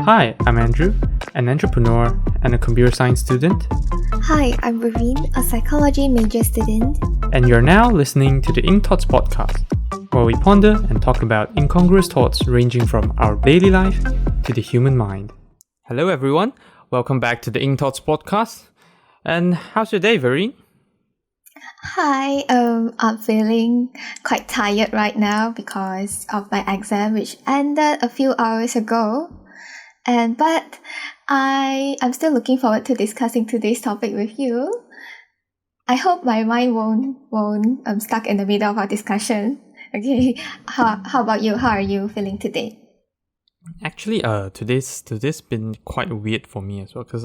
Hi, I'm Andrew, an entrepreneur and a computer science student, Hi, I'm Raveen, a psychology major student. and you're now listening to the Ink Thoughts podcast, where we ponder and talk about incongruous thoughts ranging from our daily life to the human mind. Hello, everyone. Welcome back to the Ink Thoughts podcast. And how's your day, Vereen? Hi, I'm feeling quite tired right now because of my exam, which ended a few hours ago. But I'm still looking forward to discussing today's topic with you. I hope my mind won't stuck in the middle of our discussion. Okay, how about you? How are you feeling today? Actually, today's been quite weird for me as well because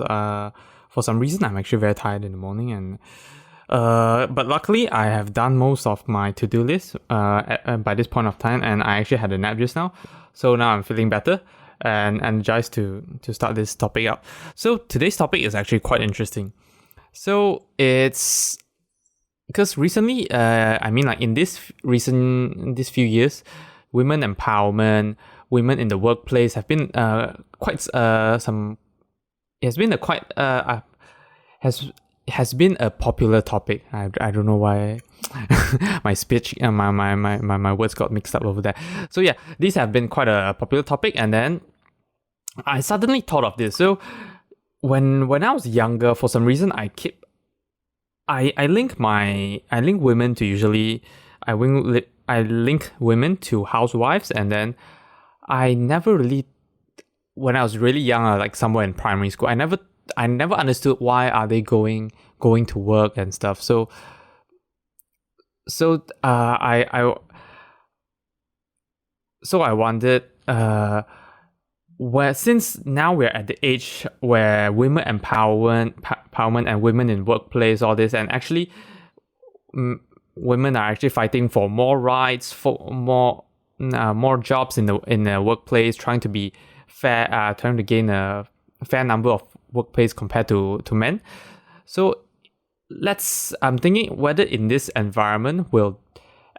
for some reason I'm actually very tired in the morning and but luckily I have done most of my to-do list by this point of time, and I actually had a nap just now, so now I'm feeling better and energized to start this topic up. So today's topic is actually quite interesting. So it's because recently, in this few years, women empowerment, women in the workplace have been quite some. It has been a quite has been a popular topic. I don't know why my speech and my words got mixed up over there. So yeah, these have been quite a popular topic, and then I suddenly thought of this. So when I was younger, for some reason I link women to I link women to housewives, and then I never really, when I was really young, like somewhere in primary school, I never understood why are they going to work and stuff. So I wondered, where since now we're at the age where women empowerment and women in workplace, all this, and actually women are actually fighting for more rights, for more jobs in the workplace, trying to be fair, trying to gain a fair number of workplace compared to men. So I'm thinking whether in this environment will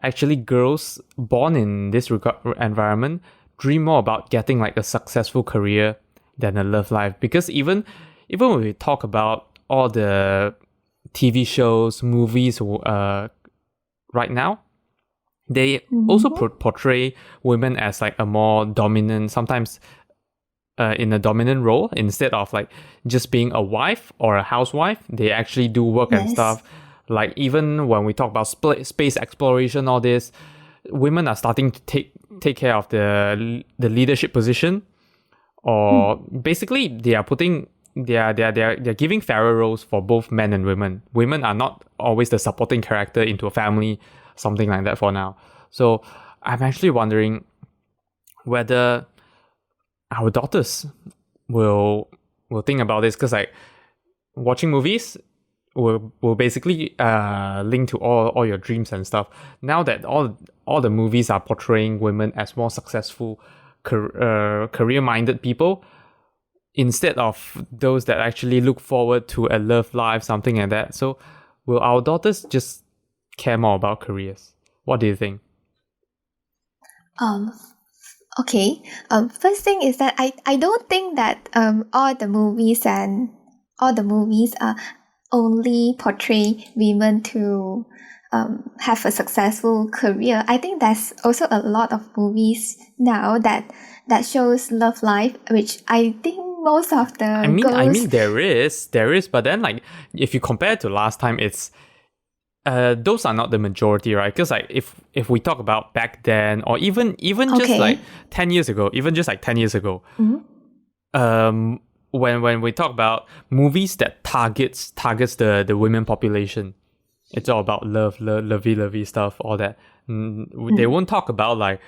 actually girls born in this environment dream more about getting like a successful career than a love life. Because even when we talk about all the TV shows, movies, right now, they also portray women as like a more dominant, sometimes in a dominant role, instead of like just being a wife or a housewife. They actually do work and stuff. Like even when we talk about space exploration, all this, women are starting to take care of the leadership position, or basically they are putting they're giving fairer roles for both men and women. Women are not always the supporting character into a family, something like that for now. So I'm actually wondering whether our daughters will think about this, because like watching movies will basically link to all your dreams and stuff. Now that all the movies are portraying women as more successful, career-minded people, instead of those that actually look forward to a love life, something like that. So will our daughters just care more about careers? What do you think? Okay. First thing is that I don't think that all the movies only portray women to have a successul career. I think there's also a lot of movies now that shows love life, which I think most of the girls. There is, but then like if you compare to last time, it's those are not the majority, right? Because like if we talk about back then, or even just like 10 years ago, when we talk about movies that targets the women population, it's all about lovey stuff, all that. They won't talk about like,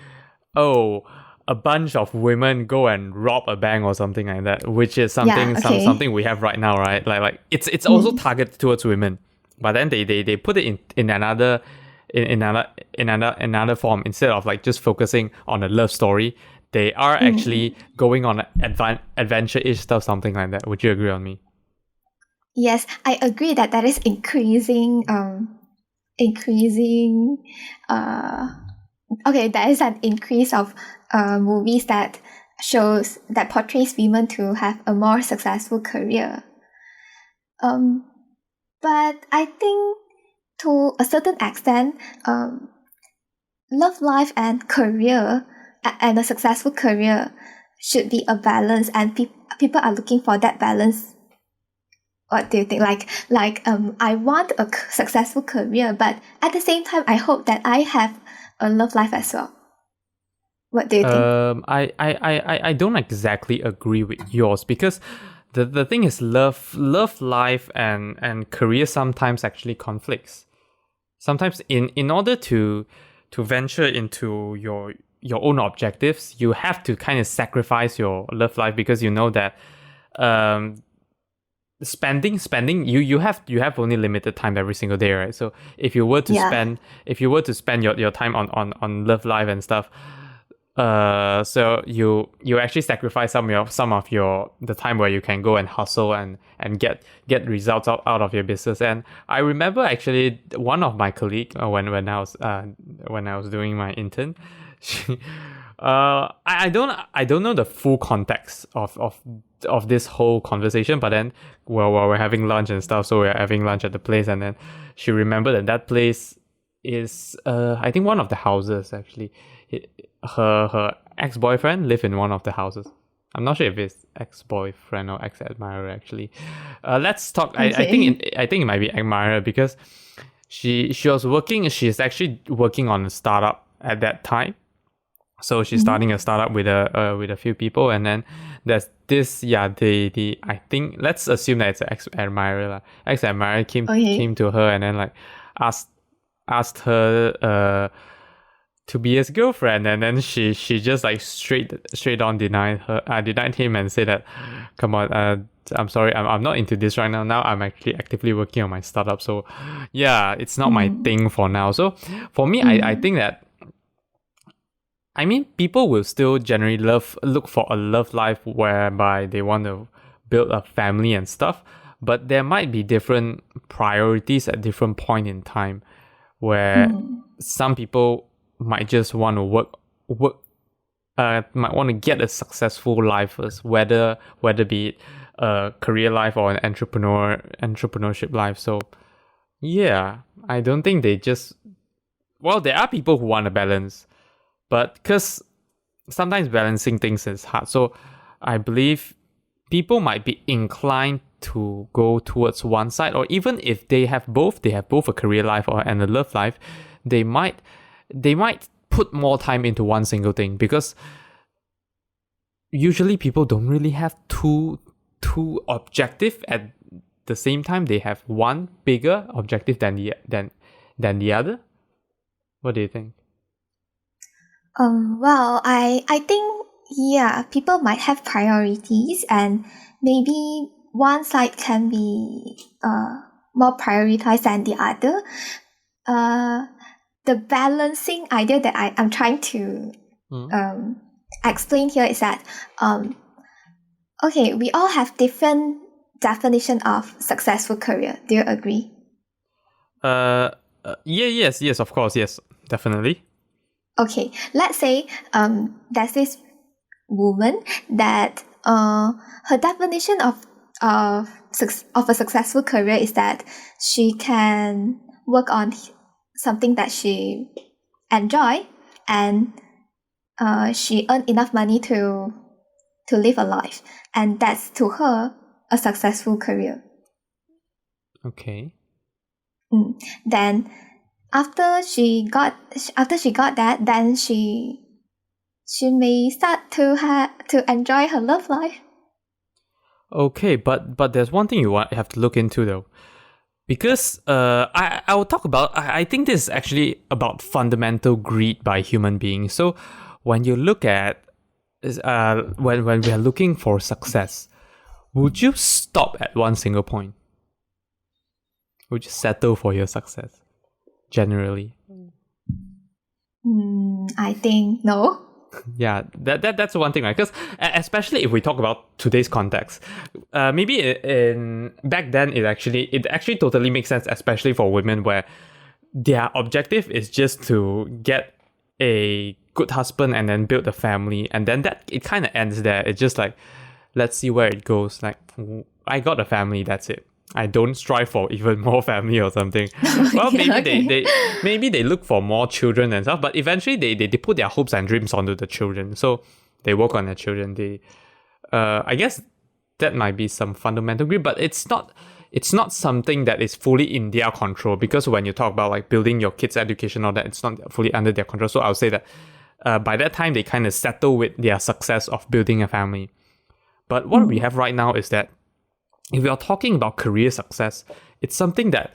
oh, a bunch of women go and rob a bank or something like that, which is something we have right now, right? Like it's also targeted towards women, but then they put it in another form. Instead of like just focusing on a love story, they are actually going on adventure-ish stuff, something like that. Would you agree on me? Yes, I agree that is increasing. Okay, there is an increase of movies that shows that portrays women to have a more successful career. But I think to a certain extent, love life and career and a successful career should be a balance, and people are looking for that balance. What do you think? I want a successful career, but at the same time, I hope that I have a love life as well. What do you think? I don't exactly agree with yours, because the thing is, love life and career sometimes actually conflicts. Sometimes in order to venture into your own objectives, you have to kind of sacrifice your love life, because you know that spending you have only limited time every single day, right? So if you were to spend your time on love life and stuff, so you actually sacrifice some of your the time where you can go and hustle and get results out of your business. And I remember actually one of my colleague, when I was doing my intern, she, I don't know the full context of this whole conversation, but then while we're having lunch and stuff, so we're having lunch at the place, and then she remembered that place is I think one of the houses actually. Her ex-boyfriend lived in one of the houses. I'm not sure if it's ex-boyfriend or ex-admirer actually. Let's talk. Okay. I think it might be admirer, because she's actually working on a startup at that time. So she's starting a startup with a few people, and then there's this the I think, let's assume that it's an ex-admirer. Ex-admirer came to her and then asked her to be his girlfriend, and then she just straight on denied him and said that, come on, I'm sorry, I'm not into this right now. Now I'm actually actively working on my startup, so yeah, it's not my thing for now. So for me, I think that, I mean, people will still generally look for a love life whereby they want to build a family and stuff, but there might be different priorities at different point in time, where some people might just want to work might want to get a successful life first, whether be it a career life or an entrepreneurship life. So yeah, I don't think they just, well, there are people who want a balance, but because sometimes balancing things is hard, so I believe people might be inclined to go towards one side, or even if they have both a career life and a love life, they might put more time into one single thing, because usually people don't really have two objectives at the same time. They have one bigger objective than the other. What do you think? Well, I think, yeah, people might have priorities, and maybe one side can be more prioritized than the other. The balancing idea that I'm trying to explain here is that okay, we all have different definition of successful career. Do you agree? Yes, of course, yes, definitely. Okay, let's say there's this woman that her definition of a successful career is that she can work on something that she enjoy, and she earn enough money to live a life, and that's to her a successful career. Okay. Then after she got that, then she may start to enjoy her love life. Okay, but there's one thing you have to look into though, because I will talk about, I think this is actually about fundamental greed by human beings. So when you look at when we are looking for success, would you stop at one single point? Would you settle for your success generally? I think no. Yeah, that's one thing, right? Because especially if we talk about today's context, maybe in back then it actually totally makes sense, especially for women, where their objective is just to get a good husband and then build a family, and then that it kind of ends there. It's just like, let's see where it goes. Like, I got a family, that's it. I don't strive for even more family or something. Well, maybe they look for more children and stuff, but eventually they put their hopes and dreams onto the children. So they work on their children. I guess that might be some fundamental grief, but it's not something that is fully in their control, because when you talk about like building your kids' education or that, it's not fully under their control. So I'll say that by that time they kind of settle with their success of building a family. But what we have right now is that if we are talking about career success, it's something that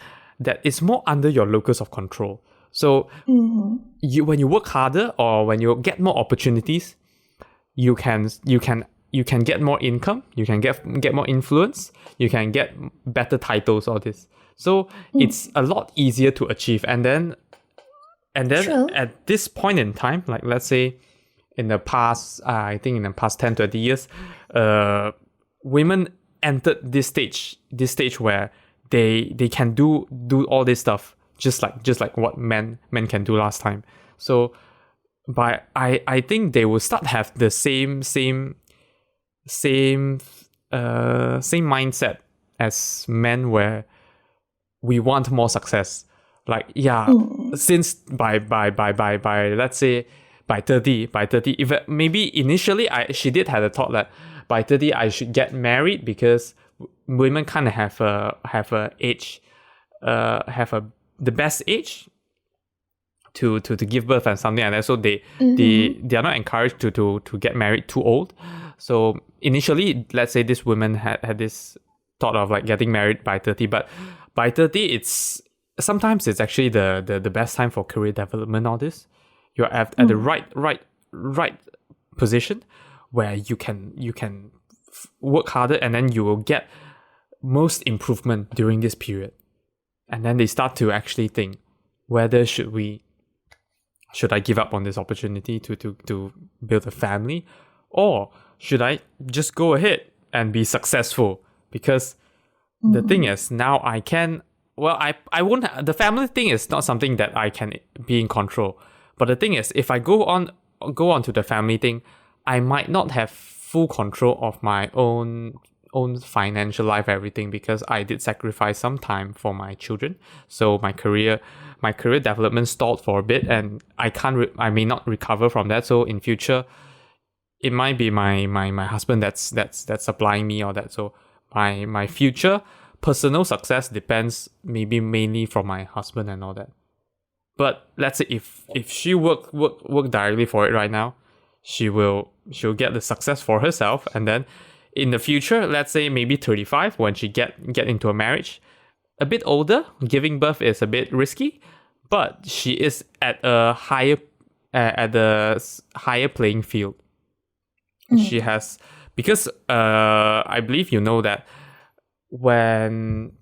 is more under your locus of control. So when you work harder or when you get more opportunities, you can get more income, you can get more influence, you can get better titles, all this. So it's a lot easier to achieve. And then True. At this point in time, like let's say in the past, I think in the past 10, 20 years, women entered this stage where they can do all this stuff just like what men can do last time. So I think they will start have the same mindset as men, where we want more success. Like since by let's say by 30, if maybe initially she did have a thought that by 30 I should get married, because women kind of have a age, the best age to give birth and something like that. So they are not encouraged to get married too old. So initially, let's say this woman had this thought of like getting married by 30, but by 30 sometimes it's actually the best time for career development. All this, you're at the right position where you can work harder, and then you will get most improvement during this period. And then they start to actually think, whether should I give up on this opportunity to build a family, or should I just go ahead and be successful? Because the thing is, now I can, well, I won't, the family thing is not something that I can be in control. But the thing is, if I go on to the family thing, I might not have full control of my own financial life, everything, because I did sacrifice some time for my children. So my career development stalled for a bit, and I may not recover from that. So in future, it might be my husband that's supplying me all that. So my future personal success depends maybe mainly from my husband and all that. But let's say if she work directly for it right now, she'll get the success for herself, and then in the future, let's say maybe 35, when she get into a marriage, a bit older, giving birth is a bit risky, but she is at a higher playing field. She has, because I believe you know that when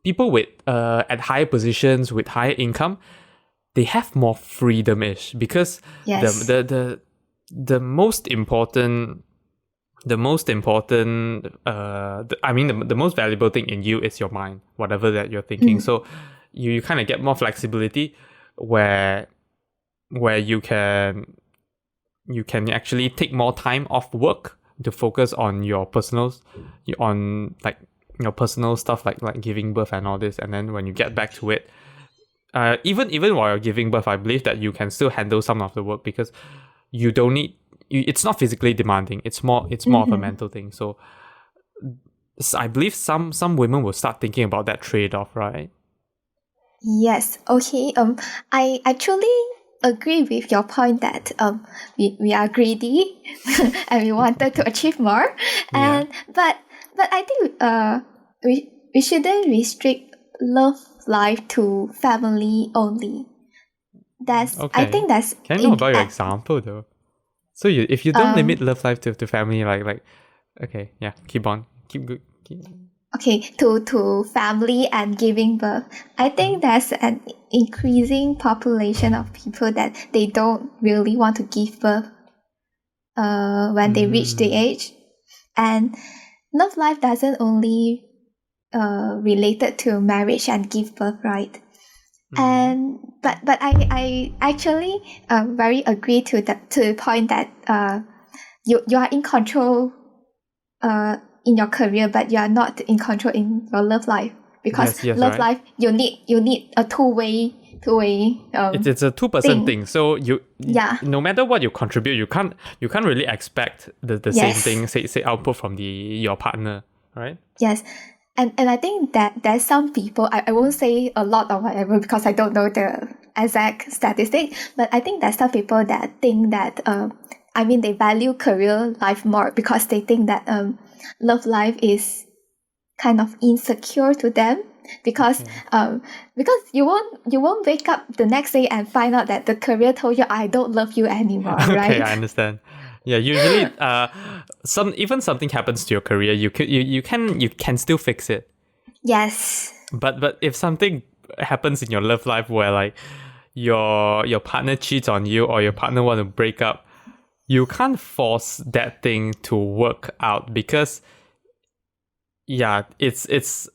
people with at higher positions with higher income, they have more freedom-ish, because the most important the most valuable thing in you is your mind, whatever that you're thinking. So you kind of get more flexibility where you can actually take more time off work to focus on your personal stuff, like giving birth and all this. And then when you get back to it, even while you're giving birth, I believe that you can still handle some of the work, because you don't need, it's not physically demanding. It's more of a mental thing. So I believe some women will start thinking about that trade-off, right? Yes. Okay. I actually agree with your point that we are greedy and we wanted to achieve more. And but I think we shouldn't restrict love life to family only. That's okay. I think that's. Can I know about your example though? So if you don't limit love life to family, like okay, yeah, keep on, keep good. Okay, to family and giving birth, I think there's an increasing population of people that they don't really want to give birth when they reach the age. And love life doesn't only related to marriage and give birth, right? And but I actually very agree to the point that you are in control in your career, but you are not in control in your love life, because Yes, love right. life you need a two-way It's a 2% thing. So Yeah. no matter what you contribute, you can't really expect the same Yes. thing, say output from your partner, right? Yes. And I think that there's some people, I won't say a lot or whatever because I don't know the exact statistic, but I think there's some people that think that they value career life more because they think that love life is kind of insecure to them, because you won't wake up the next day and find out that the career told you, I don't love you anymore, Okay, right? I understand. Yeah, usually something happens to your career, you can still fix it. Yes. But if something happens in your love life where like your partner cheats on you or your partner want to break up, you can't force that thing to work out, because it's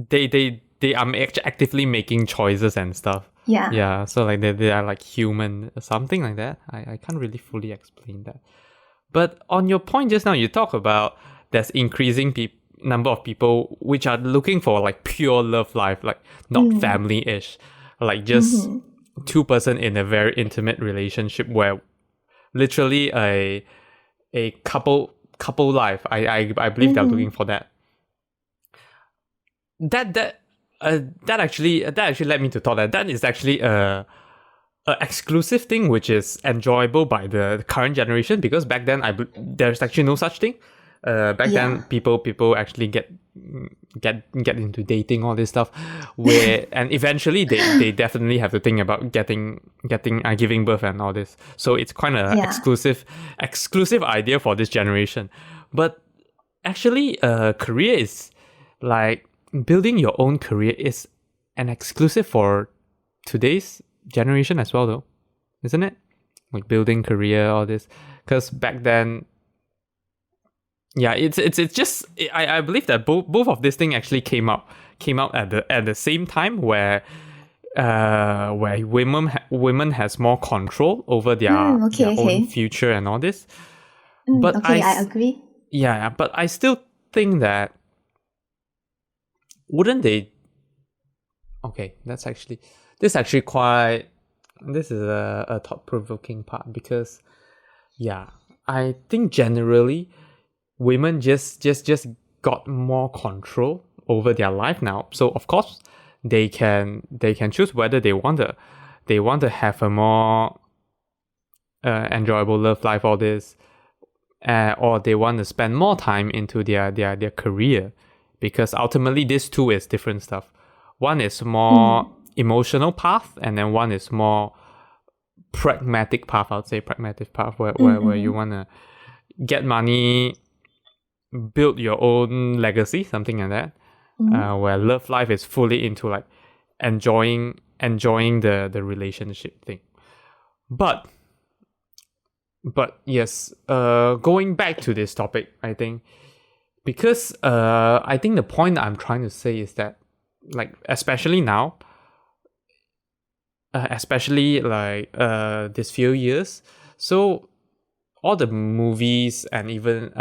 they are actively making choices and stuff. Yeah. Yeah, so like they are like human, something like that. I can't really fully explain that. But on your point just now, you talk about there's increasing number of people which are looking for like pure love life, like not family-ish, like just two-person in a very intimate relationship where literally a couple life. I believe they're looking for that. That actually led me to thought that is actually a exclusive thing which is enjoyable by the current generation, because back then there's actually no such thing. Back then people actually get into dating, all this stuff, where and eventually they definitely have to think about giving birth and all this. So it's kind of exclusive idea for this generation. But actually, career is like building your own career is an exclusive for today's generation as well, though, isn't it? Like building career, all this, because back then, yeah, it's just I believe that both of these things actually came out at the same time, where women has more control over their own future and all this. But I agree. Yeah, but I still think that wouldn't they? Okay, this is a thought-provoking part, because yeah, I think generally women just got more control over their life now. So of course they can choose whether they want to have a more enjoyable love life, all this, or they want to spend more time into their career, because ultimately this two is different stuff. One is more emotional path, and then one is more pragmatic path. I would say pragmatic path, where you want to get money, build your own legacy, something like that. Where love life is fully into like enjoying the relationship thing. But yes, going back to this topic, I think, because I think the point I'm trying to say is that, like, especially now, especially like this few years, so all the movies and even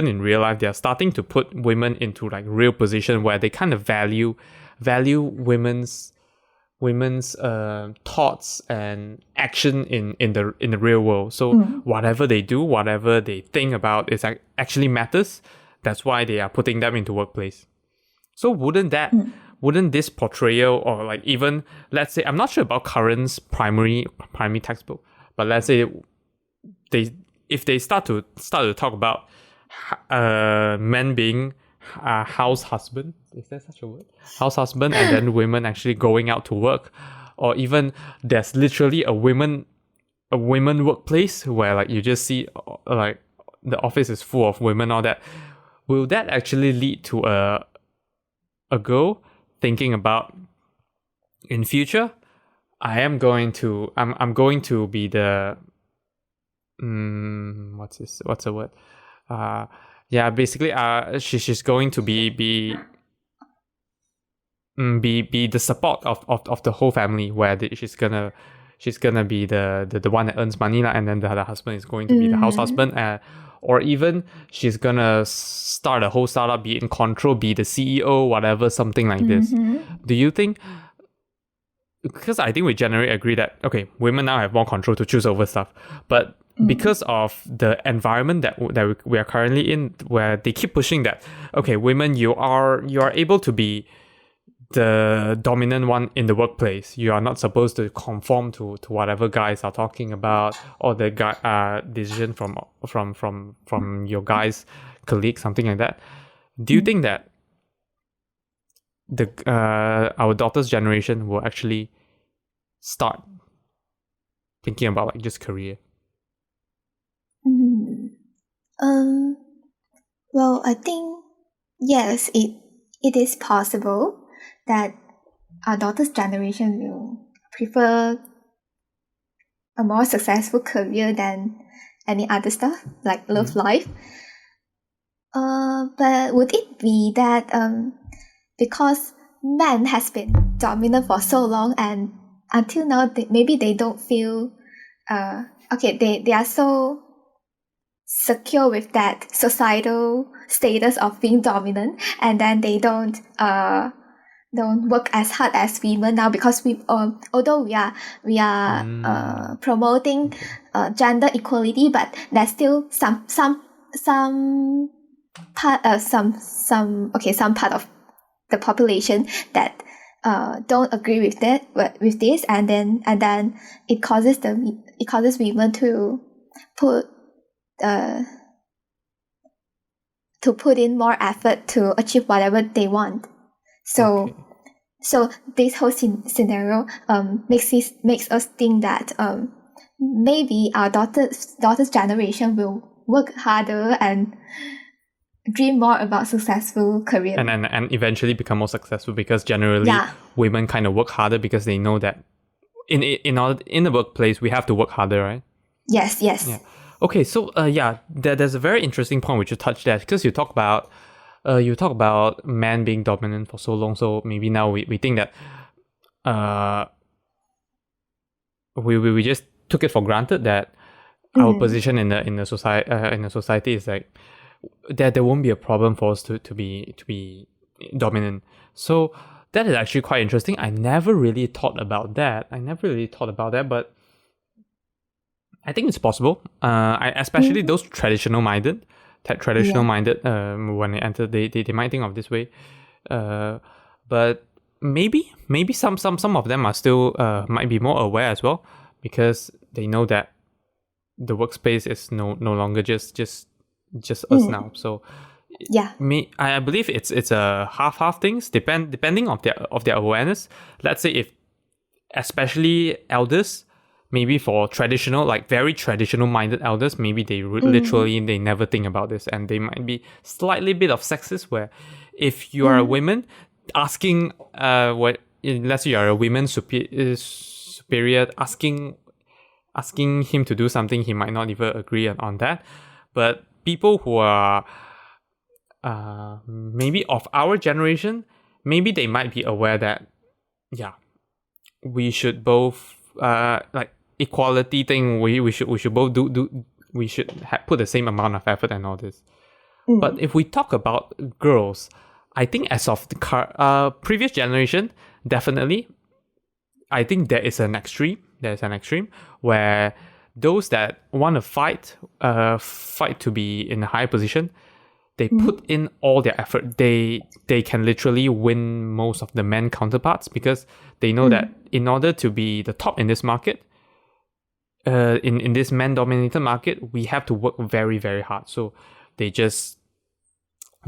in real life, they're starting to put women into like real position where they kind of value women's thoughts and action in the real world. So whatever they do, whatever they think about, is actually matters. That's why they are putting them into workplace. So wouldn't this portrayal, or like even, let's say, I'm not sure about current primary textbook, but let's say if they start to talk about men being house husband, is there such a word? House husband, and then women actually going out to work, or even there's literally a women workplace where like you just see like the office is full of women, all that. Will that actually lead to a girl thinking about, in future, I'm going to be the what's the word? Basically she's going to be be the support of the whole family, where she's gonna be the one that earns money, and then the husband is going to be the house husband, or even she's gonna start a whole startup, be in control, be the CEO, whatever, something like this. Do you think? Because I think we generally agree that, okay, women now have more control to choose over stuff, but because of the environment that we are currently in, where they keep pushing that, okay, women, you are able to be the dominant one in the workplace. You are not supposed to conform to whatever guys are talking about, or the guy decision from your guys colleague, something like that. Do you think that the our daughter's generation will actually start thinking about like just career? Well, I think yes, it is possible that our daughter's generation will prefer a more successful career than any other stuff like love life. But would it be that because men has been dominant for so long, and until now maybe they don't feel they are so secure with that societal status of being dominant, and then they don't work as hard as women now, because we although we are promoting gender equality, but there's still some part some part of the population that don't agree with this, and then it causes women to put in more effort to achieve whatever they want. So this whole scenario makes us think that maybe our daughter's generation will work harder and dream more about successful career, and eventually become more successful, because generally women kind of work harder because they know that in the workplace we have to work harder, right? Yes. Yeah. Okay, so there's a very interesting point which you touched there, because you talk about men being dominant for so long. So maybe now we think that we just took it for granted that our position in the society is like that there won't be a problem for us to be dominant. So that is actually quite interesting. I never really thought about that, but I think it's possible. Especially those traditional minded, when they enter, they might think of this way. But maybe some of them are still might be more aware as well, because they know that the workspace is no longer just us now. So I believe it's a half things, depending of their awareness. Let's say if especially elders, maybe for traditional, like very traditional minded elders, maybe they literally they never think about this, and they might be slightly bit of sexist, where if you are a woman asking let's say you are a women superior asking him to do something, he might not even agree on that. But people who are maybe of our generation, maybe they might be aware that we should both like equality thing, we should both do we should put the same amount of effort and all this. But if we talk about girls, I think as of the previous generation, definitely I think there is an extreme where those that want to fight to be in a high position, they put in all their effort. They can literally win most of the men counterparts, because they know that in order to be the top in this market, in this man-dominated market, we have to work very, very hard. So they just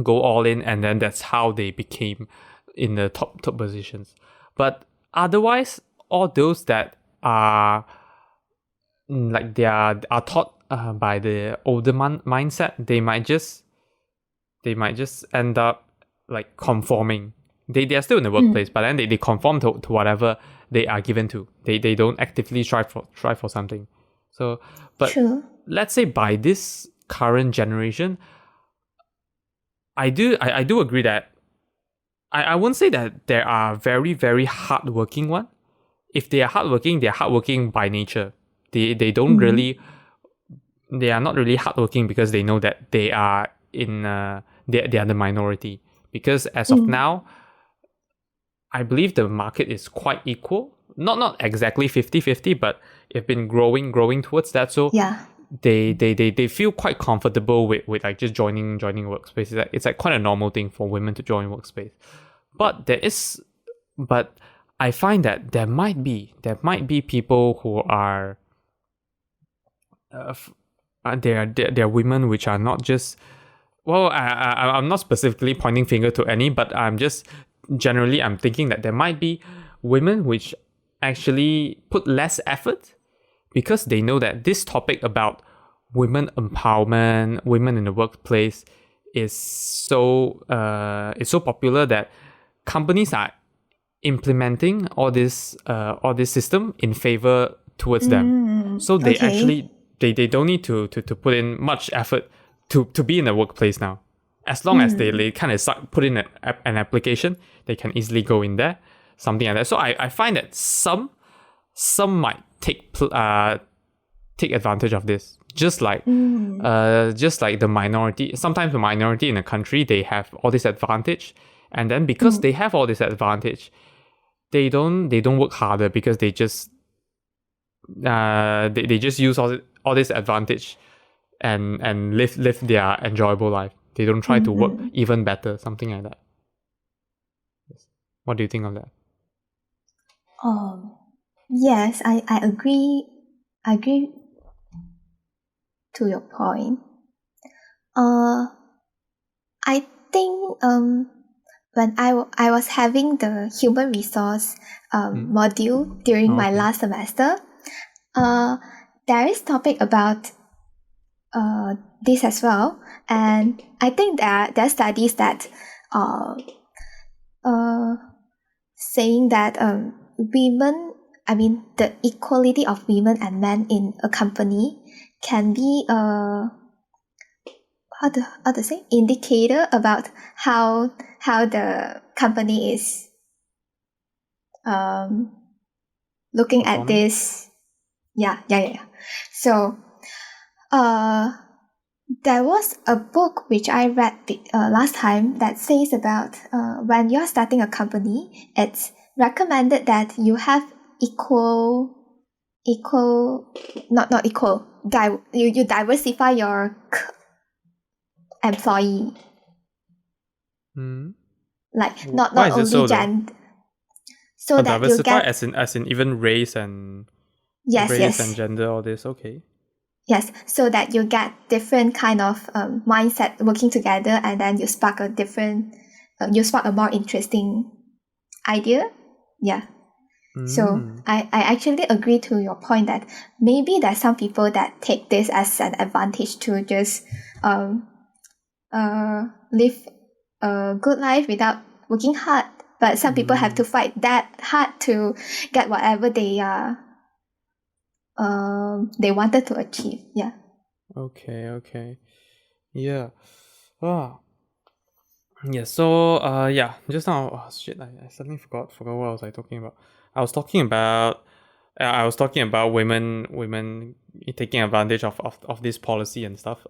go all in, and then that's how they became in the top positions. But otherwise, all those that are like they are taught by the older mindset, they might just end up like conforming. They are still in the workplace, but then they conform to whatever they are given to. They don't actively strive for something. So, but let's say by this current generation, I do agree that I wouldn't say that there are very, very hardworking one. If they are hardworking, they're hardworking by nature. They don't really, they are not really hardworking because they know that they are they are the minority. Because as of now, I believe the market is quite equal. Not exactly 50-50, but it's been growing towards that. So Yeah. they feel quite comfortable with like just joining workspace. It's like quite a normal thing for women to join workspace. But I find that there might be people who are they're women which are not just, well, I'm not specifically pointing finger to any, but I'm just generally I'm thinking that there might be women which actually put less effort because they know that this topic about women empowerment, women in the workplace is so popular that companies are implementing all this system in favor towards them. So they actually they don't need to put in much effort to be in the workplace now. As long as they kind of put in an application, they can easily go in there, something like that. So I find that some might take advantage of this. Just like the minority. Sometimes the minority in a country, they have all this advantage, and then because they have all this advantage, they don't work harder because they just they just use all this advantage and live their enjoyable life. They don't try to work even better, something like that. What do you think of that? Yes, I agree. I agree to your point. I think when I was having the human resource module during my last semester, there is topic about this as well, and I think there are studies that saying that women, I mean the equality of women and men in a company can be how to say indicator about how the company is looking at this. Yeah. So there was a book which I read last time that says about when you're starting a company, it's recommended that you have not equal, you diversify your employee. Like not only gender. So that you get as in even race and yes and gender, all this. Okay. Yes, so that you get different kind of mindset working together, and then you spark a more interesting idea. Yeah. So I actually agree to your point that maybe there's some people that take this as an advantage to just live a good life without working hard. But some people have to fight that hard to get whatever they wanted to achieve. Yeah. Okay. Yeah. Yeah, so just now, I suddenly forgot what was I talking about. I was talking about women taking advantage of this policy and stuff.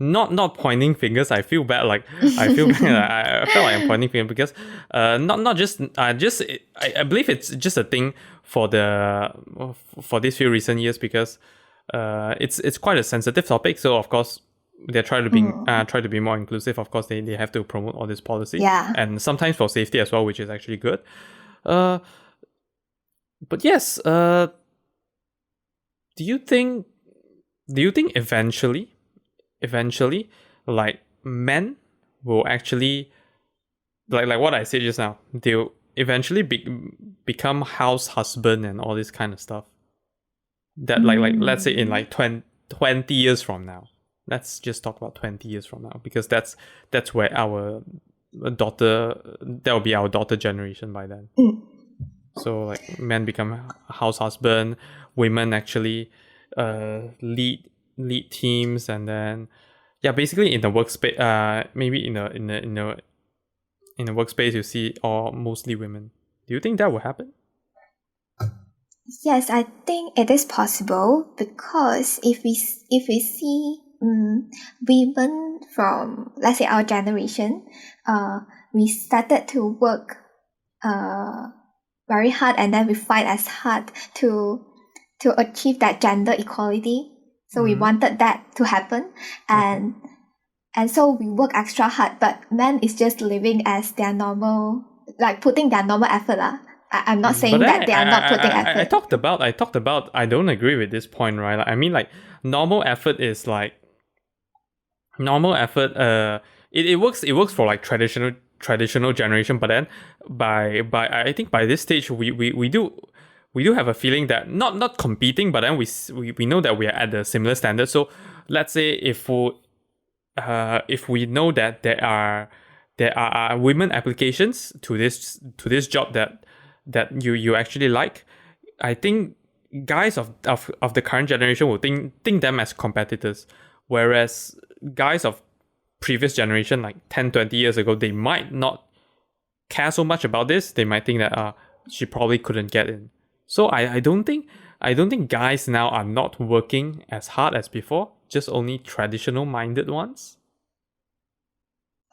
Not pointing fingers. I feel bad. Like I feel bad. I feel like I'm pointing fingers because not just I believe it's just a thing for these few recent years because it's quite a sensitive topic. So of course they try to be more inclusive. Of course they have to promote all this policy, and sometimes for safety as well, which is actually good. But yes, do you think eventually like men will actually like what I said just now, they'll eventually become house husband and all this kind of stuff, that like let's say in like 20 years from now, let's just talk about 20 years from now, because that's where our daughter, that will be our daughter generation by then. So like men become house husband, women actually lead teams, and then basically in the workspace, maybe in in a workspace you see all mostly women. Do you think that will happen? Yes, I think it is possible because if we see women from, let's say, our generation, we started to work very hard, and then we fight as hard to achieve that gender equality. So we wanted that to happen, and so we work extra hard. But men is just living as their normal, like putting their normal effort lah. I'm not saying that they are not putting effort. I talked about. I don't agree with this point, right? Like, I mean, like normal effort is like normal effort. It works. It works for like traditional generation. But then by I think by this stage we do have a feeling that not competing, but then we know that we are at the similar standard. So let's say if we know that there are women applications to this job that you actually like, I think guys of the current generation will think them as competitors, whereas guys of previous generation, like 10-20 years ago, they might not care so much about this. They might think that she probably couldn't get in. So I don't think guys now are not working as hard as before, just only traditional minded ones.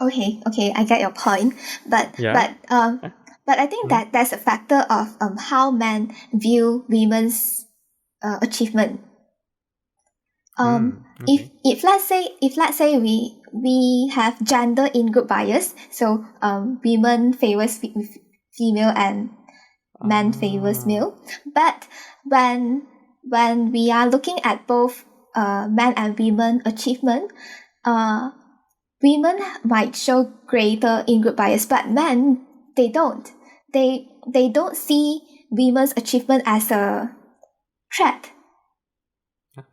Okay, I get your point, but I think that that's a factor of how men view women's achievement. Okay. If let's say we have gender in group bias, so women favors female and men favors male. But when we are looking at both men and women achievement, women might show greater in group bias, but men, they don't. They don't see women's achievement as a threat.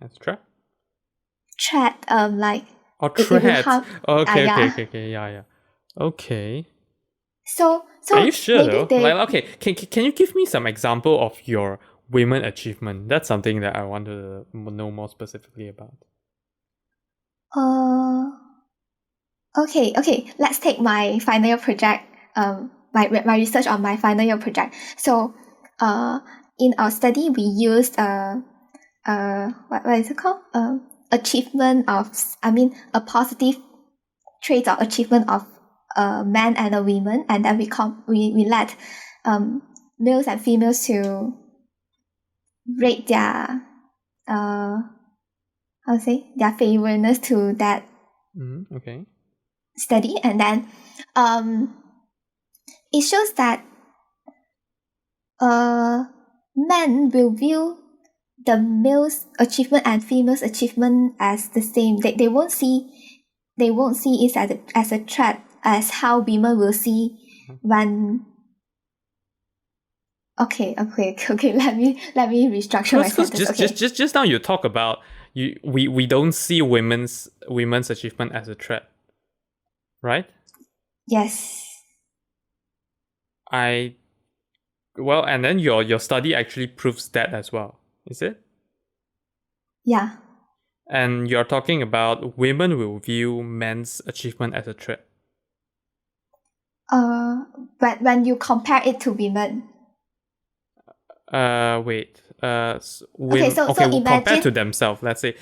As threat? Threat, like. Oh, threat. Okay, yeah. Okay. So are you sure though? Like, okay, can you give me some example of your women achievement? That's something that I want to know more specifically about. Okay. Let's take my final year project. My research on my final year project. So, in our study, we used what is it called? Achievement of, a positive trait or achievement of a man and a woman, and then we let males and females to rate their their favorableness to that okay study, and then it shows that men will view the male's achievement and female's achievement as the same. They won't see it as a threat, as how women will see when. Okay. Let me restructure my sentence. Okay. Just now you talk about we don't see women's achievement as a threat, right? Yes. And then your study actually proves that as well, is it? Yeah. And you're talking about women will view men's achievement as a threat. But when you compare it to women. Wait. Women, so imagine, compared to themselves. Let's say.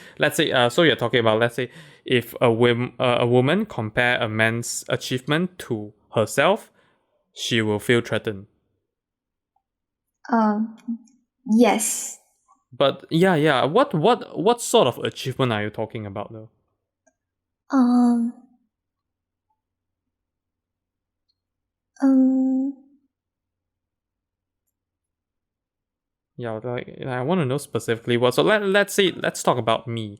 So you're talking about, let's say, if a woman compare a man's achievement to herself, she will feel threatened. Yes. But yeah. What sort of achievement are you talking about though? Yeah, like I want to know specifically what. So let's talk about me.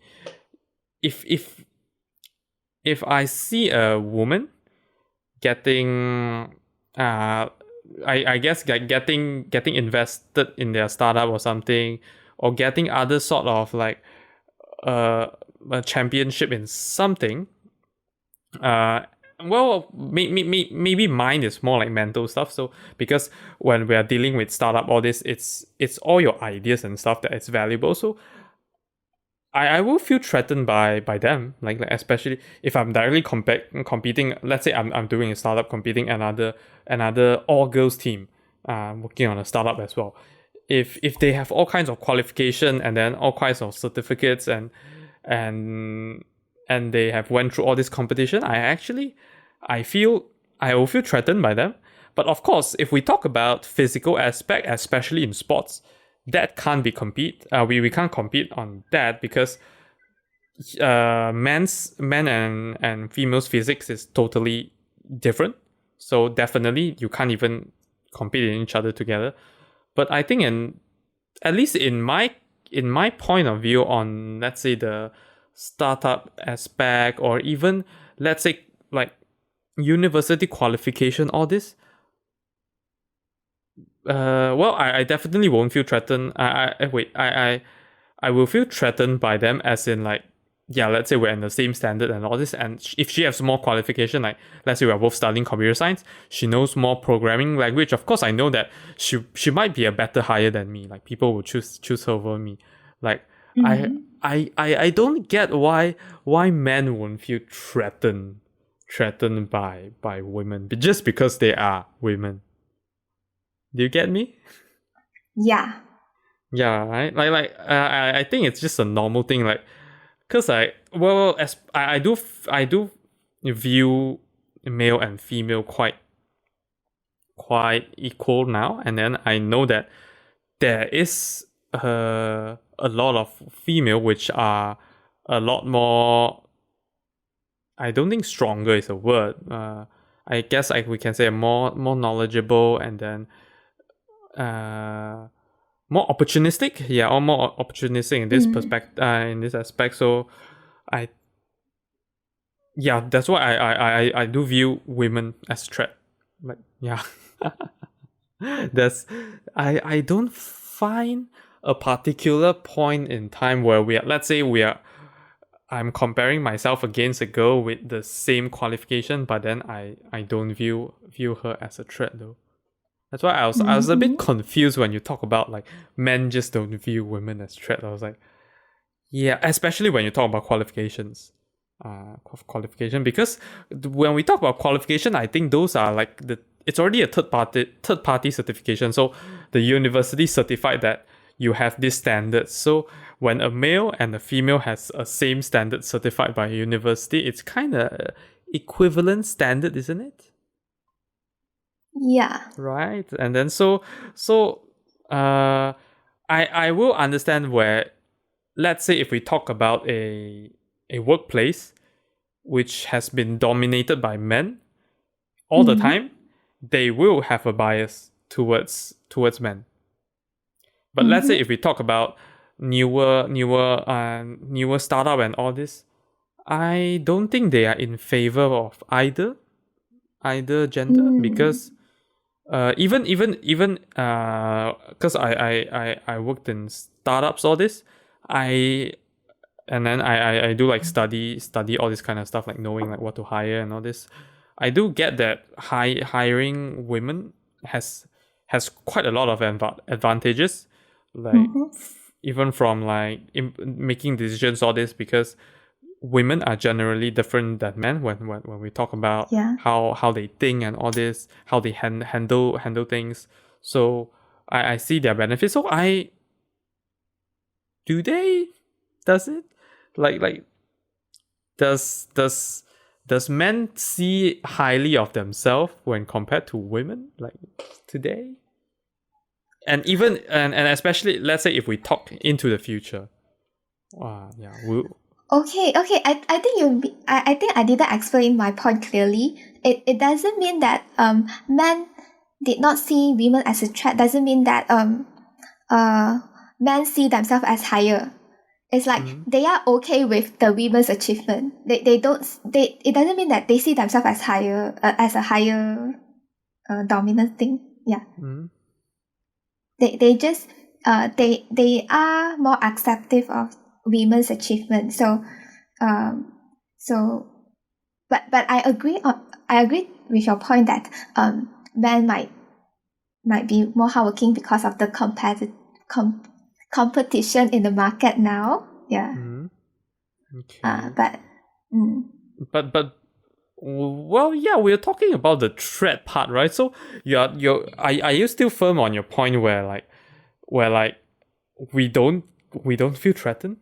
If I see a woman getting I guess like getting invested in their startup or something, or getting other sort of like a championship in something, well, maybe mine is more like mental stuff. So because when we are dealing with startup, all this, it's all your ideas and stuff that is valuable. So I will feel threatened by them, like especially if I'm directly competing. Let's say I'm doing a startup, competing another all girls team, working on a startup as well. If they have all kinds of qualification and then all kinds of certificates and and they have went through all this competition, I will feel threatened by them. But of course, if we talk about physical aspect, especially in sports, that can't be compete. We can't compete on that because men and females physics is totally different. So definitely you can't even compete in each other together. But I think at least in my point of view on, let's say, the startup aspect, or even let's say like university qualification, all this, well, I definitely won't feel threatened. I will feel threatened by them, as in like, yeah, let's say we're in the same standard and all this, and if she has more qualification, like let's say we're both studying computer science, she knows more programming language. Of course, I know that she might be a better hire than me. Like people will choose her over me. Like I don't get why men won't feel threatened by women just because they are women. Do you get me? Yeah. Yeah, right. I think it's just a normal thing. Like, cause as I do view male and female quite equal now, and then I know that there is a lot of female which are a lot more. I don't think stronger is a word. I guess we can say more knowledgeable, and then more opportunistic, or more opportunistic in this perspective, in this aspect. So that's why I do view women as threat. Like, yeah. That's I don't find a particular point in time where let's say I'm comparing myself against a girl with the same qualification, but then I don't view her as a threat though. That's why I was a bit confused when you talk about like men just don't view women as threat. I was like, yeah, especially when you talk about qualifications. Qualification, because when we talk about qualification, I think those are like it's already a third party certification. So the university certified that you have this standard. So when a male and a female has a same standard certified by a university, it's kind of equivalent standard, isn't it? Yeah. Right. And then I will understand where, let's say if we talk about a workplace which has been dominated by men all the time, they will have a bias towards men. But let's say if we talk about newer startup and all this, I don't think they are in favor of either gender, because even because I worked in startups, all this, I do like study all this kind of stuff, like knowing like what to hire and all this. I do get that hiring women has quite a lot of advantages, like even from like making decisions, all this, because women are generally different than men when we talk about how they think and all this, how they handle things. So I see their benefits. So does it like does men see highly of themselves when compared to women like today? And even and especially, let's say if we talk into the future, Okay. I think I think I didn't explain my point clearly. It doesn't mean that men did not see women as a threat. Doesn't mean that men see themselves as higher. It's like they are okay with the women's achievement. They don't. It doesn't mean that they see themselves as higher, as a higher dominant thing. Yeah. They just they are more accepting of women's achievement. So but I agree with your point that men might be more hardworking because of the competition in the market now. Yeah. Okay. But But well, yeah, we're talking about the threat part, right? So are you still firm on your point where like we don't feel threatened?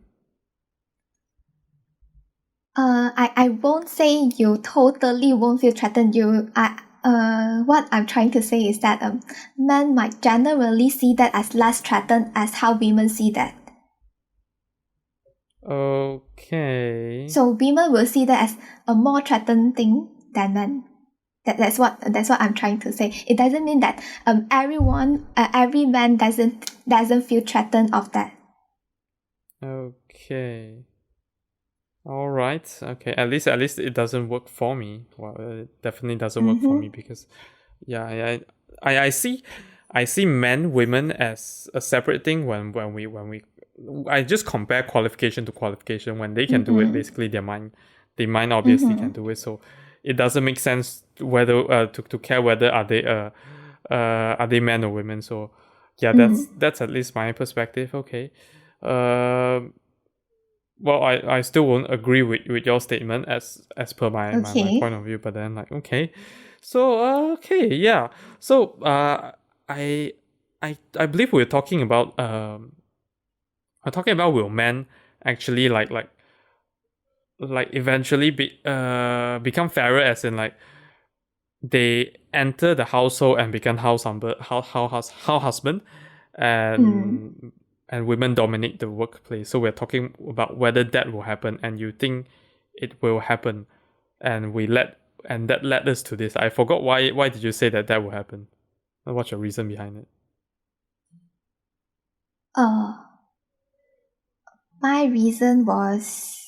I won't say you totally won't feel threatened. What I'm trying to say is that men might generally see that as less threatened as how women see that. Okay. So women will see that as a more threatened thing than men. That's what I'm trying to say. It doesn't mean that every man doesn't feel threatened of that. Okay. All right. Okay. At least it doesn't work for me. Well, it definitely doesn't work for me because, yeah, I see men, women as a separate thing when we I just compare qualification to qualification. When they can do it, basically their mind obviously can do it. So it doesn't make sense whether to care whether are they men or women. So yeah, that's at least my perspective. Okay. Well, I still won't agree with your statement as per my Okay. point of view, but then like okay. So okay, yeah. So I believe we're talking about will men actually like eventually become fairer, as in like they enter the household and become husband, and women dominate the workplace. So we're talking about whether that will happen, and you think it will happen, and that led us to this. I forgot why did you say that will happen? What's your reason behind it? My reason was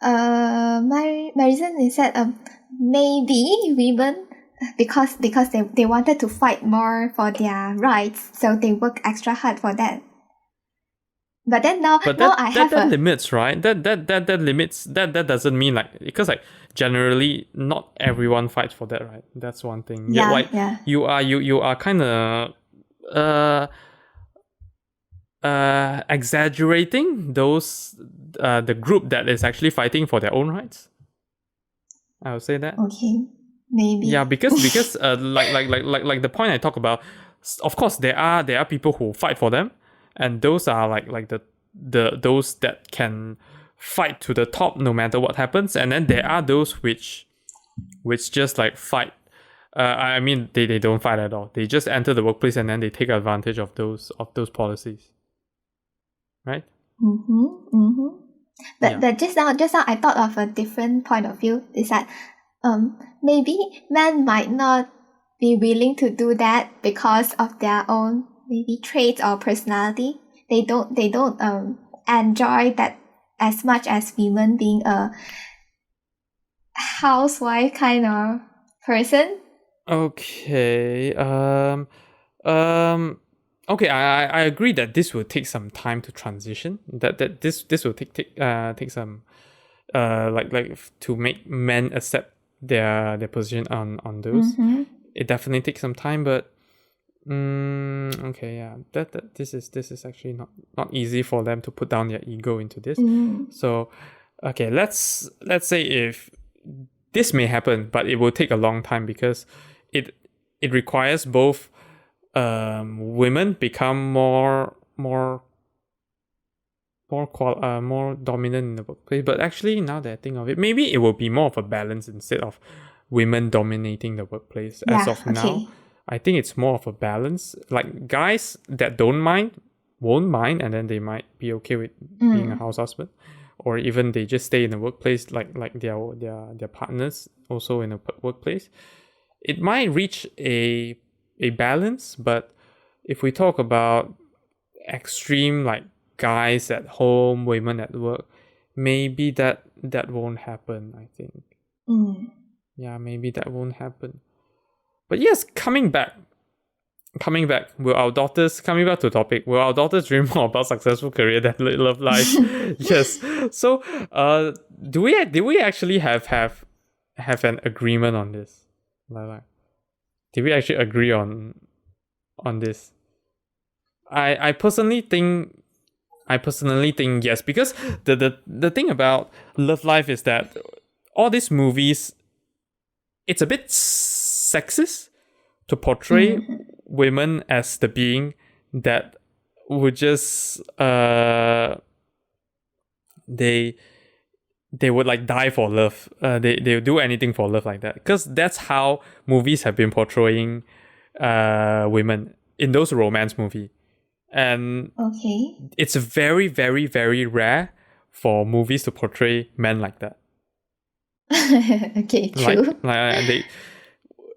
my reason is that maybe women because they wanted to fight more for their rights, so they work extra hard for that. But then now I have that limits, right? That limits. That doesn't mean like, because like generally not everyone fights for that, right? That's one thing. yeah, like yeah. you are kind of exaggerating those the group that is actually fighting for their own rights. I would say that. Okay, maybe. Yeah, because like the point I talk about, of course there are people who fight for them, and those are like the those that can fight to the top no matter what happens, and then there are those which just like fight. I mean they don't fight at all. They just enter the workplace and then they take advantage of those policies, right? But just now I thought of a different point of view. Is that maybe men might not be willing to do that because of their own maybe traits or personality. They don't enjoy that as much as women, being a housewife kind of person. Okay. Okay. I agree that this will take some time to transition. That this will take some to make men accept their position on those. It definitely takes some time, but okay, yeah. That this is actually not easy for them to put down their ego into this. So okay, let's say if this may happen, but it will take a long time because it requires both women become more dominant in the workplace. But actually, now that I think of it, maybe it will be more of a balance instead of women dominating the workplace. Yeah, As of now, okay. I think it's more of a balance. Like guys that don't mind won't mind, and then they might be okay with being a house husband, or even they just stay in the workplace like their partners also in the workplace. It might reach a balance, but if we talk about extreme like guys at home, women at work, maybe that won't happen, I think. Yeah, maybe that won't happen. But yes, coming back, will our daughters, coming back to the topic, will our daughters dream more about successful career than love life? Yes. So do we actually have an agreement on this? Like, did we actually agree on this? I personally think I personally think yes, because the thing about Love Life is that all these movies, it's a bit sexist to portray women as the being that would just they would like die for love. They would do anything for love like that, because that's how movies have been portraying women in those romance movie. And it's very, very, very rare for movies to portray men like that. Okay, true.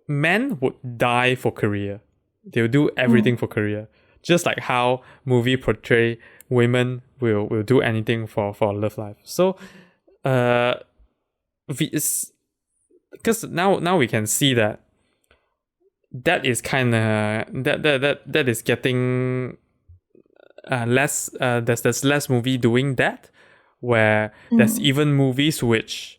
Men would die for career. They'll do everything for career. Just like how movie portray women will do anything for love life. So because now we can see that is kind of that is getting less. There's less movie doing that, where there's even movies which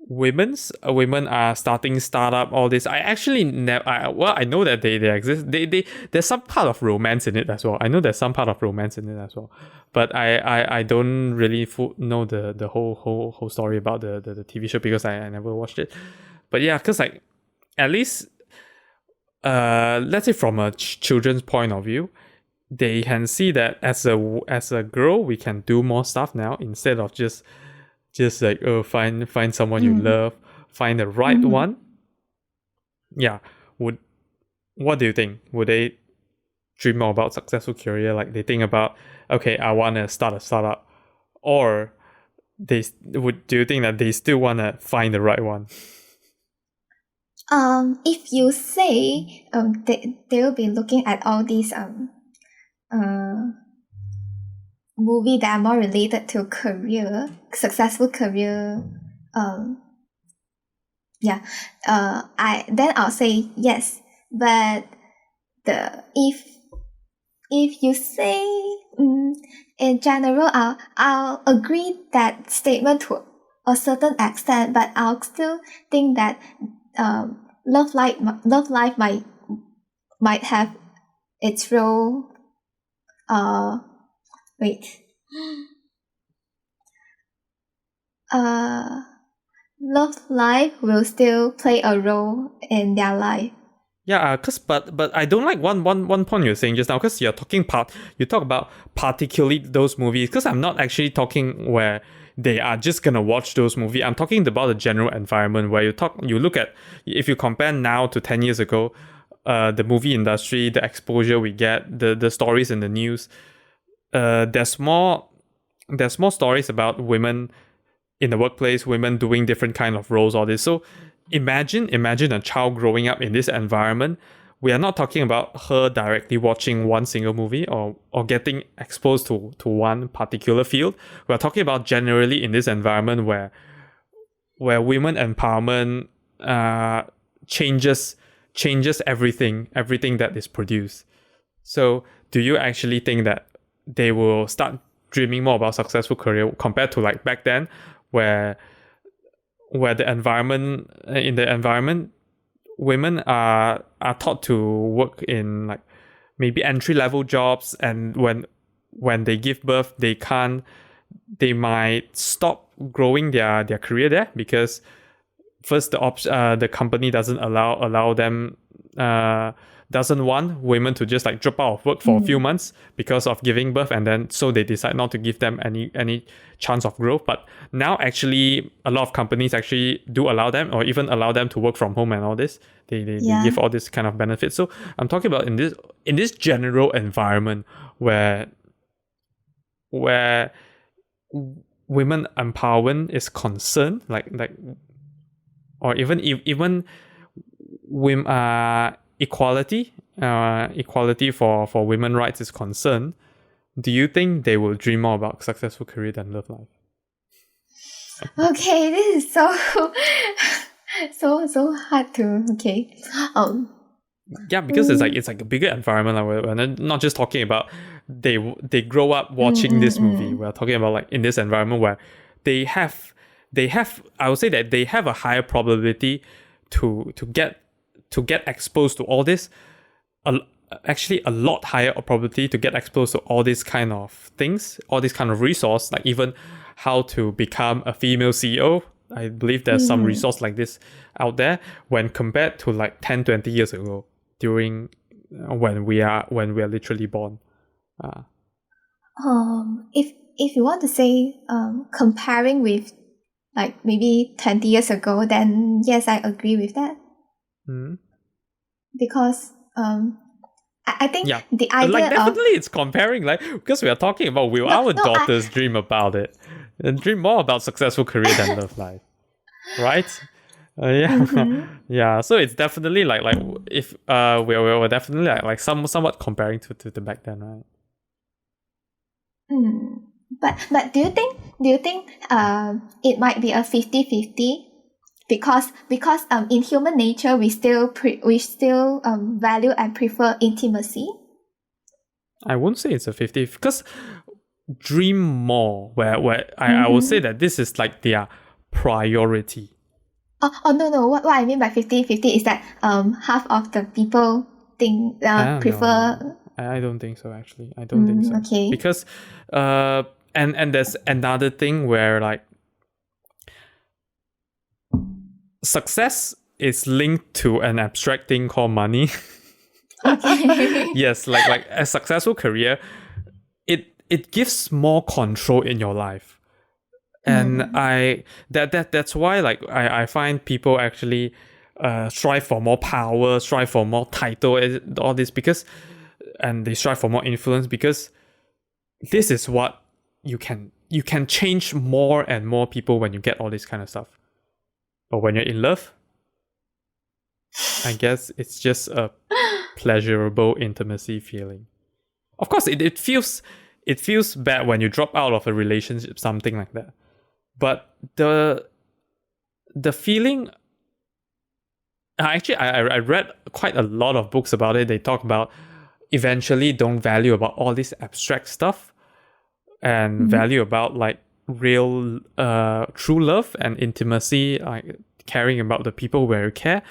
women are starting startup, all this. I actually I know that they exist. There's some part of romance in it as well. I know there's some part of romance in it as well, but I don't really know the whole story about the TV show, because I never watched it. But yeah, because like at least let's say from a children's point of view, they can see that as a girl we can do more stuff now, instead of just like, oh, find someone you love, find the right one. Yeah. What do you think? Would they dream more about successful career? Like they think about, okay, I want to start a startup, or do you think that they still want to find the right one? If you say they'll be looking at all these movie that are more related to career, successful career, I'll say yes. But if you say in general, I'll agree that statement to a certain extent, but I'll still think that love life might have its role. Love life will still play a role in their life. Yeah, but I don't like one point you're saying just now, because you talk about particularly those movies, because I'm not actually talking where they are just gonna watch those movies. I'm talking about the general environment where you look at, if you compare now to 10 years ago, the movie industry, the exposure we get, the stories in the news, there's more stories about women in the workplace, women doing different kind of roles, all this. So imagine a child growing up in this environment. We are not talking about her directly watching one single movie or getting exposed to one particular field. We are talking about generally in this environment where women empowerment changes everything that is produced. So do you actually think that they will start dreaming more about successful career compared to like back then, where the environment women are taught to work in like maybe entry level jobs, and when they give birth they might stop growing their career there, because first the company doesn't allow them doesn't want women to just like drop out of work for a few months because of giving birth, and then so they decide not to give them any chance of growth. But now actually a lot of companies actually do allow them, or even allow them to work from home and all this. They give all this kind of benefits. So I'm talking about in this general environment where women empowerment is concerned, like or even women equality for women rights is concerned, do you think they will dream more about successful career than love life? Okay, this is so hard to Yeah, because it's like a bigger environment. Like we're not just talking about they grow up watching this movie. We're talking about like in this environment where they have I would say that they have a higher probability to get exposed to all this actually a lot higher probability to get exposed to all these kind of things, all these kind of resource, like even how to become a female CEO. I believe there's some resource like this out there when compared to like 10, 20 years ago during when we are literally born. If you want to say comparing with like maybe 20 years ago, then yes, I agree with that. Because I think the idea like definitely it's comparing, like, because we are talking about will our daughters dream about it and dream more about successful career than love life, right? Yeah. So it's definitely like if we're definitely like somewhat comparing to the back then, right? But do you think it might be a 50-50? Because in human nature we still value and prefer intimacy. I won't say it's a 50, because dream more where I would say that this is like their priority. No, what I mean by 50-50 is that half of the people think prefer. No. I don't think so, actually. I don't think so. Okay. Because and there's another thing where like success is linked to an abstract thing called money. Okay. Yes, like a successful career, it gives more control in your life. And that's why like I find people actually strive for more power, strive for more title, all this, because, and they strive for more influence, because this is what you can change more and more people when you get all this kind of stuff. But when you're in love, I guess it's just a pleasurable intimacy feeling. Of course, it feels bad when you drop out of a relationship, something like that. But the feeling, actually, I read quite a lot of books about it. They talk about eventually don't value about all this abstract stuff and value about like real true love and intimacy, like caring about the people where you care.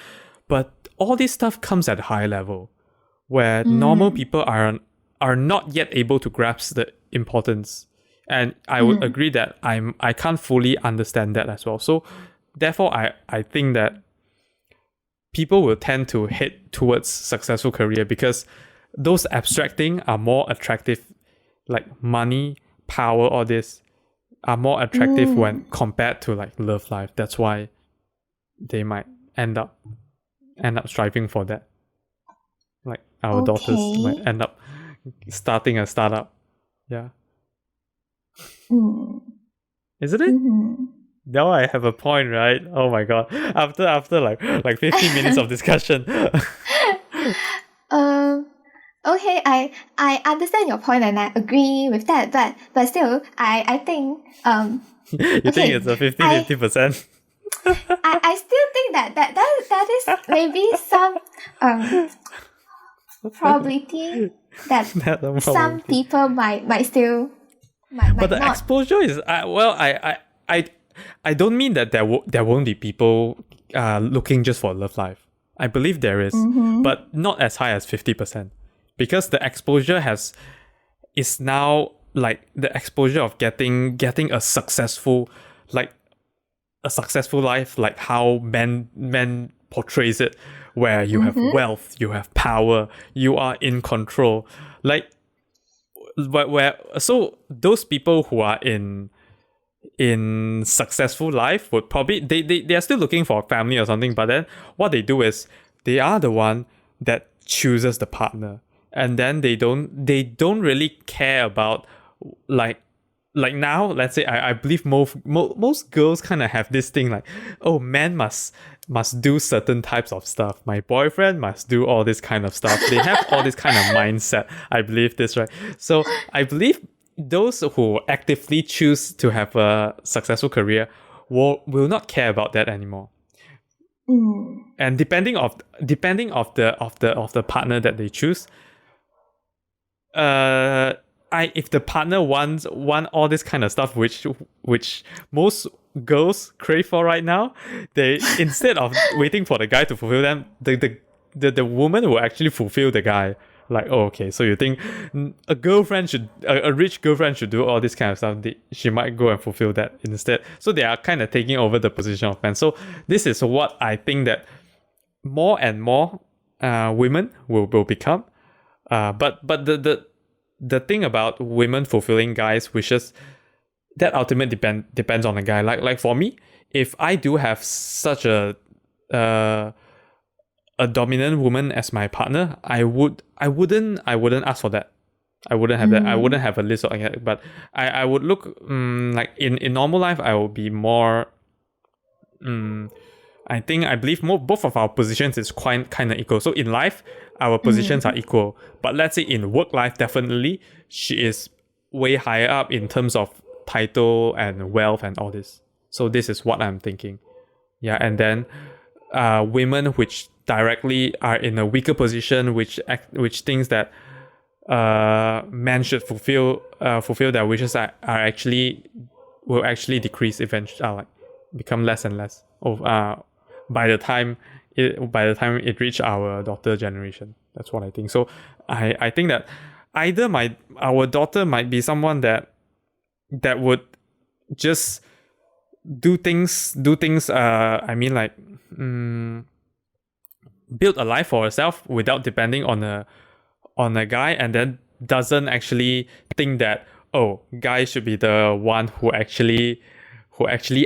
But all this stuff comes at a high level where normal people are not yet able to grasp the importance. And I would agree that I can't fully understand that as well. So therefore I think that people will tend to head towards successful career because those abstract things are more attractive, like money, power, all this are more attractive when compared to like love life. That's why they might end up striving for that. Like our daughters might end up starting a startup. Yeah. Isn't it? Now I have a point, right? Oh my god. After like 15 minutes of discussion. Okay, I understand your point and I agree with that, but still I think You think it's a 50-50%? I still think that is maybe some probability that some people might still but the not. exposure is I don't mean that there won't be people looking just for love life. I believe there is, but not as high as 50%, because the exposure is now like the exposure of getting a successful life, like how men portrays it, where you have wealth, you have power, you are in control, like where so those people who are in successful life would probably they are still looking for a family or something, but then what they do is they are the one that chooses the partner, and then they don't really care about like now, let's say I believe most girls kind of have this thing like, oh, men must do certain types of stuff, my boyfriend must do all this kind of stuff. They have all this kind of mindset. I believe this, right? So I believe those who actively choose to have a successful career will not care about that anymore. And depending of the partner that they choose, if the partner want all this kind of stuff, which most girls crave for right now, they instead of waiting for the guy to fulfill them, the woman will actually fulfill the guy, Like, oh, okay, so you think a rich girlfriend should do all this kind of stuff? She might go and fulfill that instead. So they are kind of taking over the position of men. So this is what I think that more and more women will become. But the thing about women fulfilling guys' wishes, that ultimately depends on the guy. Like for me, if I do have such a dominant woman as my partner, I wouldn't ask for that. I wouldn't have that. I wouldn't have a list of that. But I would look like in normal life, I will be more. I believe both of our positions is quite kind of equal. So in life, our positions are equal. But let's say in work life, definitely she is way higher up in terms of title and wealth and all this. So this is what I'm thinking. Yeah, and then women which directly are in a weaker position, which thinks that men should fulfill their wishes will actually decrease eventually, like become less and less by the time it reach our daughter generation. That's what I think. So I think that either our daughter might be someone that would just do things build a life for herself without depending on a guy, and then doesn't actually think that, oh, guy should be the one who actually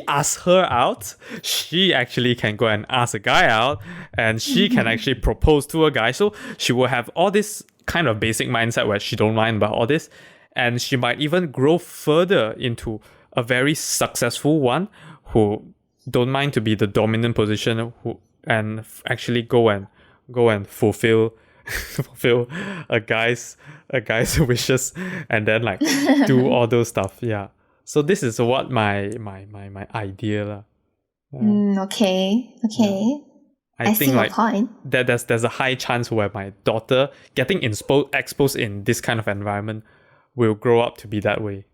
asks her out. She actually can go and ask a guy out, and she can actually propose to a guy. So she will have all this kind of basic mindset where she don't mind about all this, and she might even grow further into a very successful one who don't mind to be the dominant position, and actually go and fulfill a guy's wishes, and then like do all those stuff. Yeah. So this is what my idea lah. Okay. Yeah. I think see like your point. That there's a high chance where my daughter getting exposed in this kind of environment will grow up to be that way.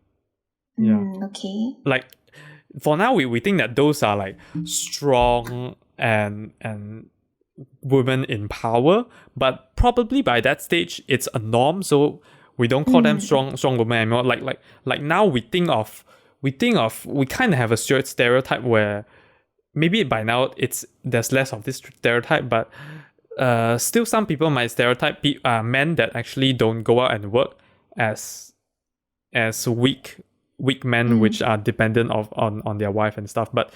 Yeah. Okay. Like for now, we think that those are like strong and women in power, but probably by that stage it's a norm. So we don't call them strong women anymore. Like now we kind of have a stereotype where maybe by now there's less of this stereotype, but still some people might stereotype men that actually don't go out and work as weak men which are dependent on their wife and stuff. But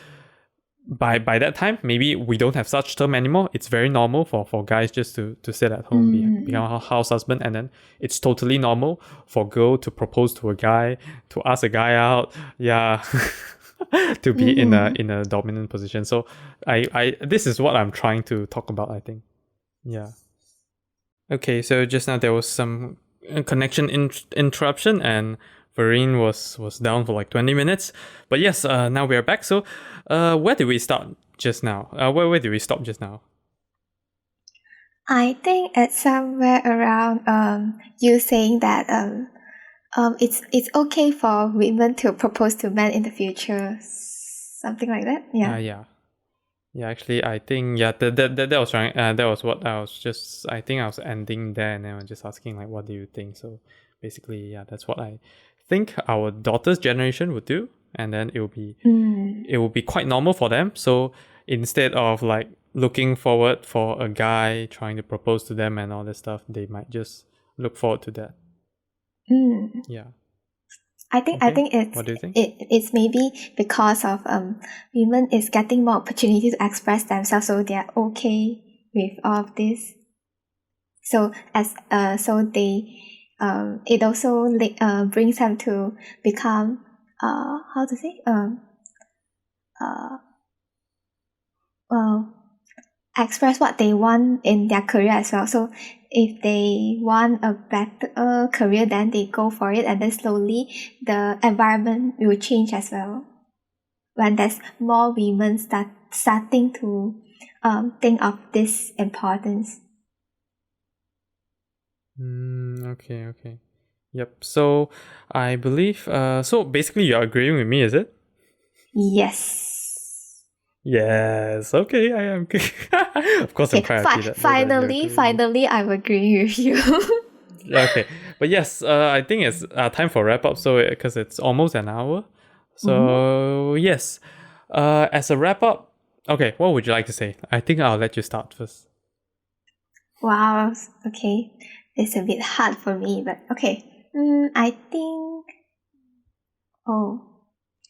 by that time, maybe we don't have such term anymore. It's very normal for guys just to sit at home, become a house husband, and then it's totally normal for girl to propose to a guy, to ask a guy out, to be in a dominant position. So I this is what I'm trying to talk about, I think. Yeah. Okay, so just now there was some connection interruption, and Vereen was down for like 20 minutes. But yes, now we're back. So where did we start just now? Where did we stop just now? I think it's somewhere around you saying that it's okay for women to propose to men in the future. Something like that. Yeah. Yeah, actually, I think that was right. That was what I was just. I think I was ending there, and then I was just asking like, what do you think? So basically, yeah, that's what I think our daughter's generation would do, and then it will be quite normal for them. So instead of like looking forward for a guy trying to propose to them and all this stuff, they might just look forward to that. Yeah. I think it's what do you think? It's maybe because of women is getting more opportunity to express themselves, so they are okay with all of this. So they it also brings them to become express what they want in their career as well. So if they want a better career, then they go for it, and then slowly the environment will change as well. When there's more women starting to think of this importance. Okay. Yep. So I believe so basically you're agreeing with me, is it? Yes. Yes. Okay. I am. Of course, I'm Okay, quite happy that you finally, agree with me. finally, I'm agreeing with you. Okay, but yes, I think it's time for wrap up. So because it's almost an hour, Mhm. so yes, as a wrap up, okay, what would you like to say? I think I'll let you start first. Wow. Okay, it's a bit hard for me, but okay. I think. Oh,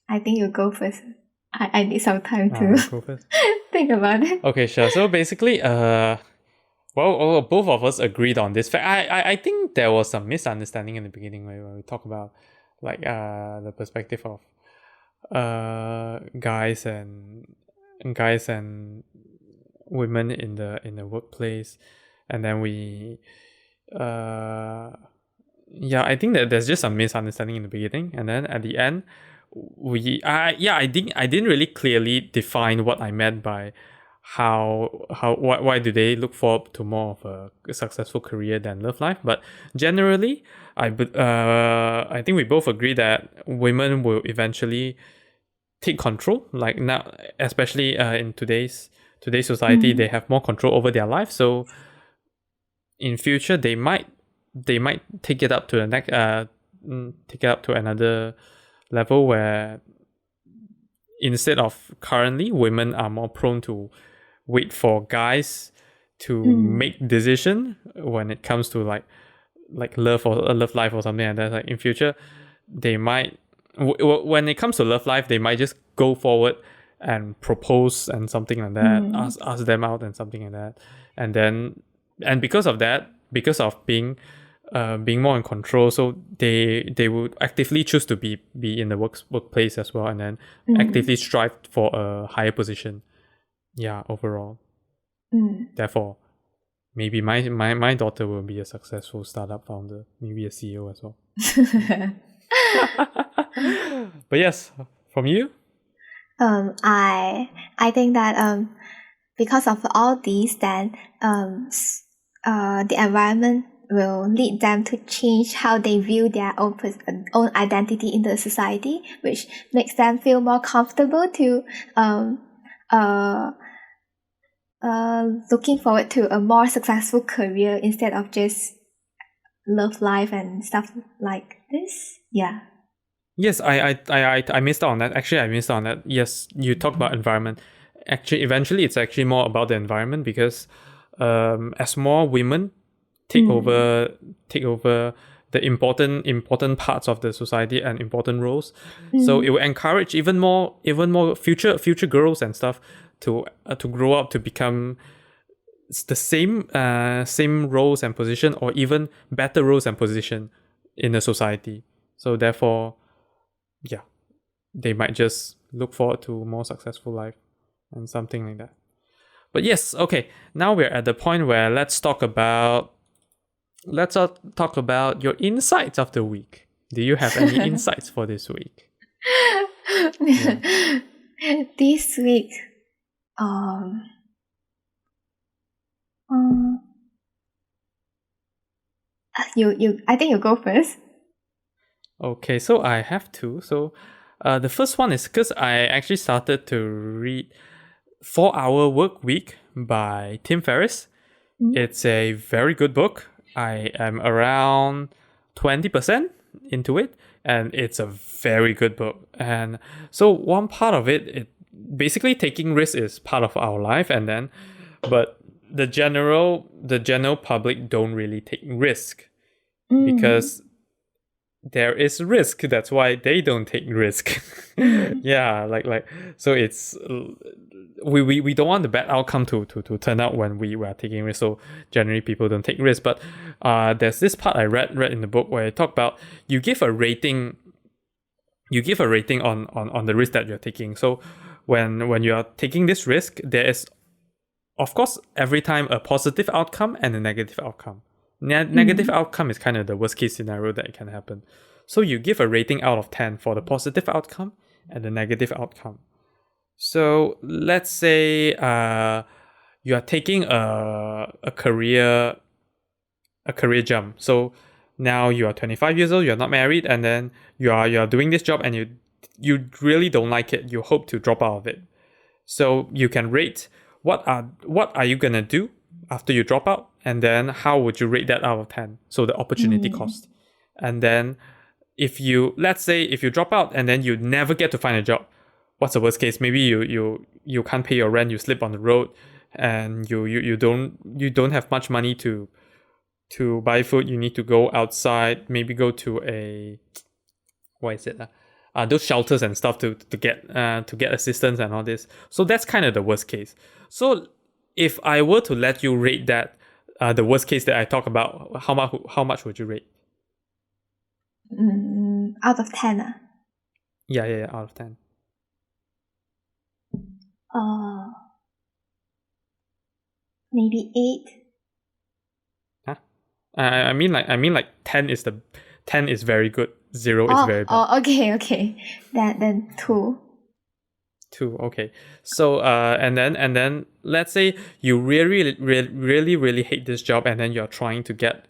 I think you go first. I need some time to I'll go first. think about it. Okay, sure. So basically, both of us agreed on this fact. I think there was some misunderstanding in the beginning when we talk about like the perspective of guys and women in the workplace, and then we uh yeah, I think that there's just some misunderstanding in the beginning, and then at the end I didn't really clearly define what I meant by why do they look forward to more of a successful career than love life. But generally, I think we both agree that women will eventually take control, like now, especially in today's society, they have more control over their life. So in future, they might take it up to the next take it up to another level where instead of currently, women are more prone to wait for guys to Mm. make decision when it comes to like love or love life or something like that. Like in future, they might when it comes to love life, they might just go forward and propose and something like that, Mm. ask them out and something like that, and then and because of that, because of being more in control, so they would actively choose to be in the workplace as well, and then Mm. actively strive for a higher position. Yeah, overall. Mm. Therefore, maybe my daughter will be a successful startup founder, maybe a CEO as well. But yes, from you. I think that because of all these, then the environment will lead them to change how they view their own identity in the society, which makes them feel more comfortable to um uh looking forward to a more successful career instead of just love life and stuff like this. Yeah. Yes, I missed out on that. Actually, I missed out on that. Yes, you talk about environment. Actually, eventually, it's actually more about the environment because as more women take Mm. over take over the important parts of the society and important roles, so it Mm. will encourage even more future girls and stuff to grow up to become the same roles and position or even better roles and position in the society. So therefore, yeah, they might just look forward to a more successful life and something like that. But yes, okay, now we're at the point where let's talk about your insights of the week. Do you have any insights for this week? Yeah. This week, um, um, I think you go first. Okay, so I have two. So the first one is because I actually started to read 4 Hour Work Week by Tim Ferriss. Mm. It's a very good book. I am around 20% into it, and it's a very good book. And so one part of it basically taking risks is part of our life, and then but the general public don't really take risk Mm. because there is risk. That's why they don't take risk. Mm. Yeah, like so it's we don't want the bad outcome to turn out when we were taking risks. So generally people don't take risks. But there's this part I read in the book where it talk about you give a rating on the risk that you're taking. So when you are taking this risk, there is of course every time a positive outcome and a negative outcome. Negative Mm. outcome is kind of the worst case scenario that can happen. So you give a rating out of 10 for the positive outcome and the negative outcome. So let's say you are taking a career jump. So now you are 25 years old, you're not married, and then you are doing this job and you really don't like it. You hope to drop out of it. So you can rate what are you gonna do after you drop out, and then how would you rate that out of 10? So the opportunity cost. And then let's say if you drop out and then you never get to find a job, what's the worst case? Maybe you can't pay your rent, you sleep on the road, and you don't have much money to buy food. You need to go outside, maybe go to those shelters and stuff to get assistance and all this. So that's kind of the worst case. So if I were to let you rate that, the worst case that I talk about, how much would you rate? Out of 10. Yeah, out of 10. Maybe 8. Huh? I mean like 10 is very good. 0 is very bad. Oh, okay. Then 2. 2, okay. So and then let's say you really hate this job, and then you're trying to get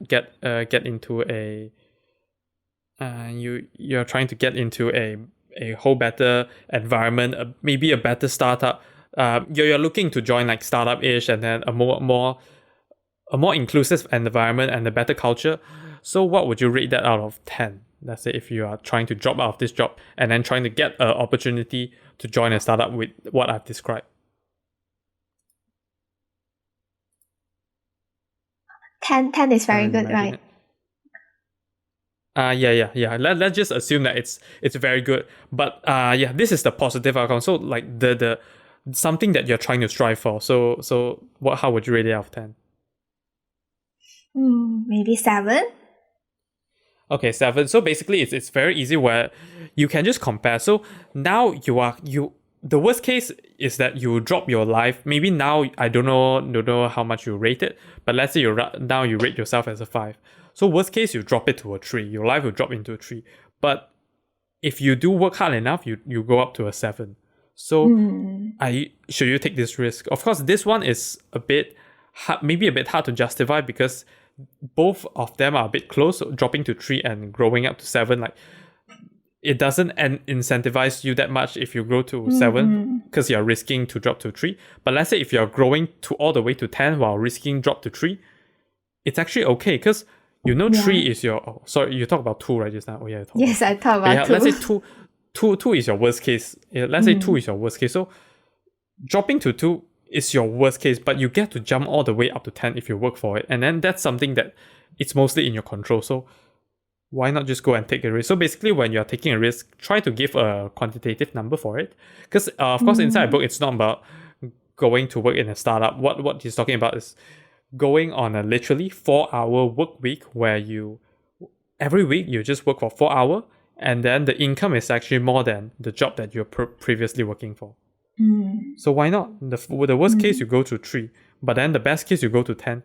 into a you're trying to get into a whole better environment, maybe a better startup. You're looking to join like startup-ish, and then a more inclusive environment and a better culture. So what would you rate that out of 10? Let's say if you are trying to drop out of this job and then trying to get an opportunity to join a startup with what I've described. 10 is very good, right? Yeah. Let's just assume that it's very good. But this is the positive outcome. So like the something that you're trying to strive for. So how would you rate it out of 10? Maybe 7. Okay, 7. So basically it's very easy where you can just compare. So now the worst case is that you drop your life. Maybe now I don't know how much you rate it, but let's say you rate yourself as a 5. So worst case, you drop it to a 3. Your life will drop into a 3. But if you do work hard enough, you go up to a 7. So should you take this risk? Of course, this one is maybe a bit hard to justify, because both of them are a bit close, dropping to 3 and growing up to 7. Like, it doesn't incentivize you that much if you grow to 7, because you're risking to drop to 3. But let's say if you're growing to all the way to 10 while risking drop to 3, it's actually okay, because 3 is your... Oh, sorry, you talked about 2 right just now. Oh yeah, yes, I talked about 2. Let's say 2 is your worst case. Let's say 2 is your worst case. So dropping to 2 is your worst case, but you get to jump all the way up to 10 if you work for it. And then that's something that it's mostly in your control. So why not just go and take a risk? So basically, when you're taking a risk, try to give a quantitative number for it. Because of course, inside a book, it's not about going to work in a startup. What he's talking about is going on a literally 4-hour work week, where every week you just work for 4 hours, and then the income is actually more than the job that you're previously working for. So why not? The worst case, you go to 3, but then the best case, you go to 10,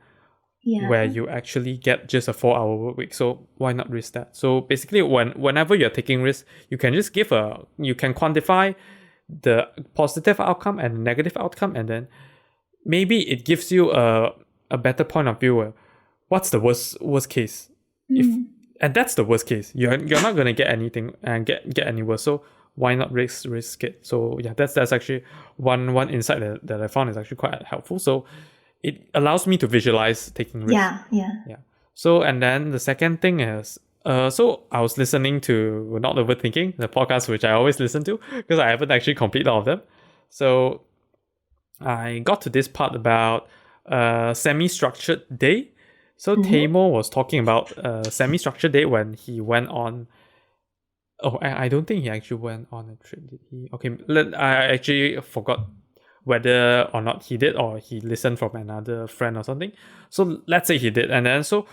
where you actually get just a 4-hour work week. So why not risk that? So basically, whenever you're taking risks, you can just you can quantify the positive outcome and negative outcome, and then maybe it gives you a better point of view. What's the worst case? And that's the worst case. You're not gonna get anything and get any worse. So why not risk it? So yeah, that's actually one insight that I found is actually quite helpful. So it allows me to visualize taking risks. Yeah. So, and then the second thing is, so I was listening to Not Overthinking, the podcast which I always listen to, because I haven't actually completed all of them. So I got to this part about semi-structured day. So Tamor was talking about semi-structured day when he went on... Oh, I don't think he actually went on a trip, did he? Okay, I actually forgot whether or not he did, or he listened from another friend or something. So let's say he did. And then so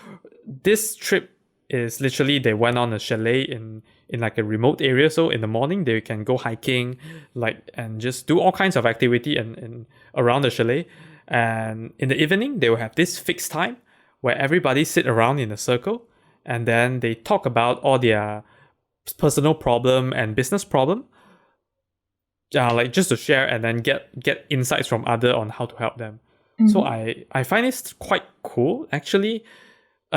this trip is literally they went on a chalet in like a remote area. So in the morning they can go hiking, and just do all kinds of activity and around the chalet. And in the evening they will have this fixed time where everybody sit around in a circle, and then they talk about all their personal problem and business problem, just to share, and then get insights from other on how to help them. So I find this quite cool actually.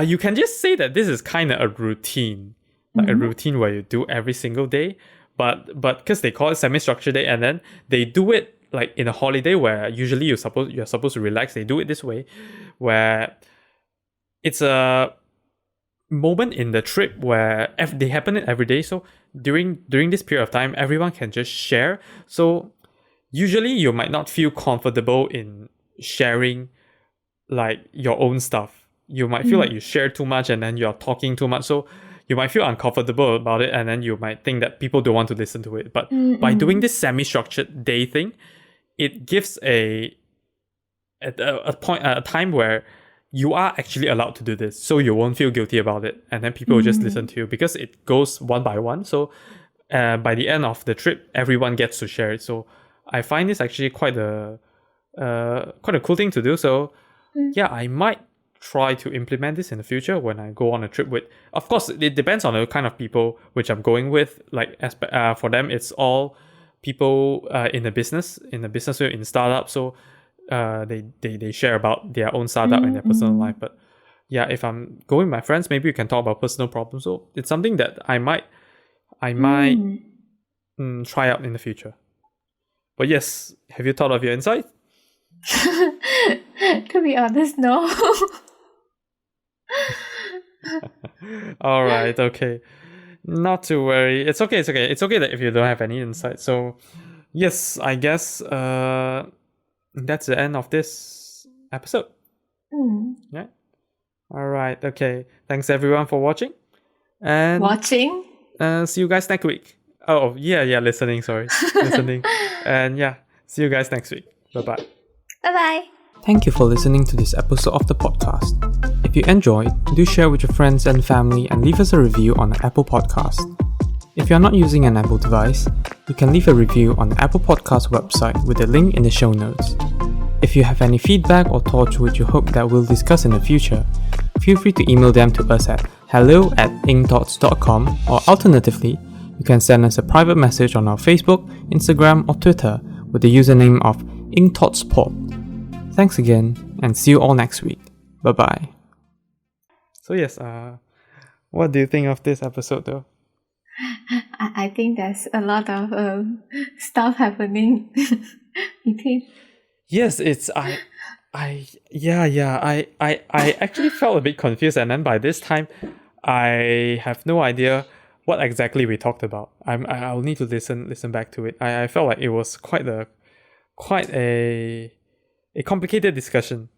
You can just say that this is kind of a routine, like a routine where you do every single day, but because they call it semi-structured day, and then they do it like in a holiday where usually you're supposed to relax, they do it this way, where it's a moment in the trip where they happen every day. So during this period of time, everyone can just share. So usually you might not feel comfortable in sharing like your own stuff. You might feel like you share too much and then you're talking too much. So you might feel uncomfortable about it, and then you might think that people don't want to listen to it. But by doing this semi-structured day thing, it gives a time where you are actually allowed to do this, so you won't feel guilty about it, and then people will just listen to you because it goes one by one. So by the end of the trip, everyone gets to share it. So I find this actually quite a cool thing to do. So yeah, I might try to implement this in the future when I go on a trip with. Of course, it depends on the kind of people which I'm going with. Like for them, it's all people in the business field, in startup. So they share about their own startup and their personal life. But yeah, if I'm going with my friends, maybe we can talk about personal problems. So it's something that I might try out in the future. But yes, have you thought of your insight? To be honest, no. All right, okay. Not to worry. It's okay that if you don't have any insight. So yes, I guess that's the end of this episode. Yeah. All right, okay. Thanks everyone for watching. And see you guys next week. Oh yeah, listening, sorry. Listening. And yeah, see you guys next week. Bye-bye. Bye-bye. Thank you for listening to this episode of the podcast. If you enjoyed, do share with your friends and family and leave us a review on the Apple Podcast. If you're not using an Apple device, you can leave a review on the Apple Podcast website with a link in the show notes. If you have any feedback or thoughts which you hope that we'll discuss in the future, feel free to email them to us at hello@incthoughts.com, or alternatively, you can send us a private message on our Facebook, Instagram or Twitter with the username of incthoughtspod. Thanks again, and see you all next week. Bye-bye. So yes, what do you think of this episode though? I think there's a lot of stuff happening between. Yes, it's I actually felt a bit confused, and then by this time, I have no idea what exactly we talked about. I'll need to listen back to it. I felt like it was quite a complicated discussion.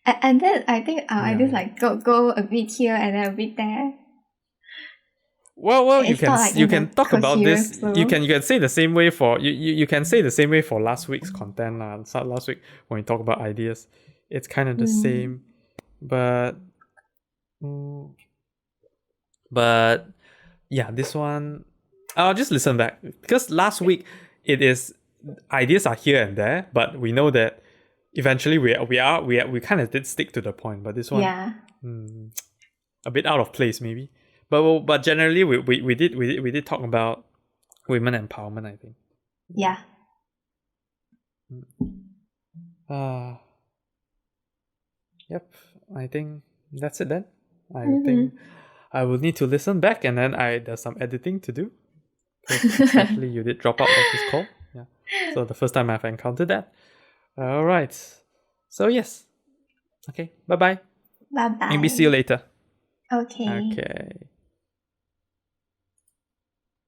And then I think I just like go a bit here and then a bit there. Well, It's you can talk about this. flow. You can say the same way for you can say the same way for last week's content last week when we talk about ideas. It's kind of the same, but yeah, this one I'll just listen back, because last week it is ideas are here and there, but we know that eventually we kind of did stick to the point. But this one, a bit out of place maybe. But generally we did talk about women empowerment, I think. Yeah. Yep. I think that's it then. I think I will need to listen back, and then there's some editing to do. Especially you did drop out of this call. Yeah. So the first time I've encountered that. All right. So yes. Okay. Bye-bye. Bye-bye. Maybe see you later. Okay. Okay.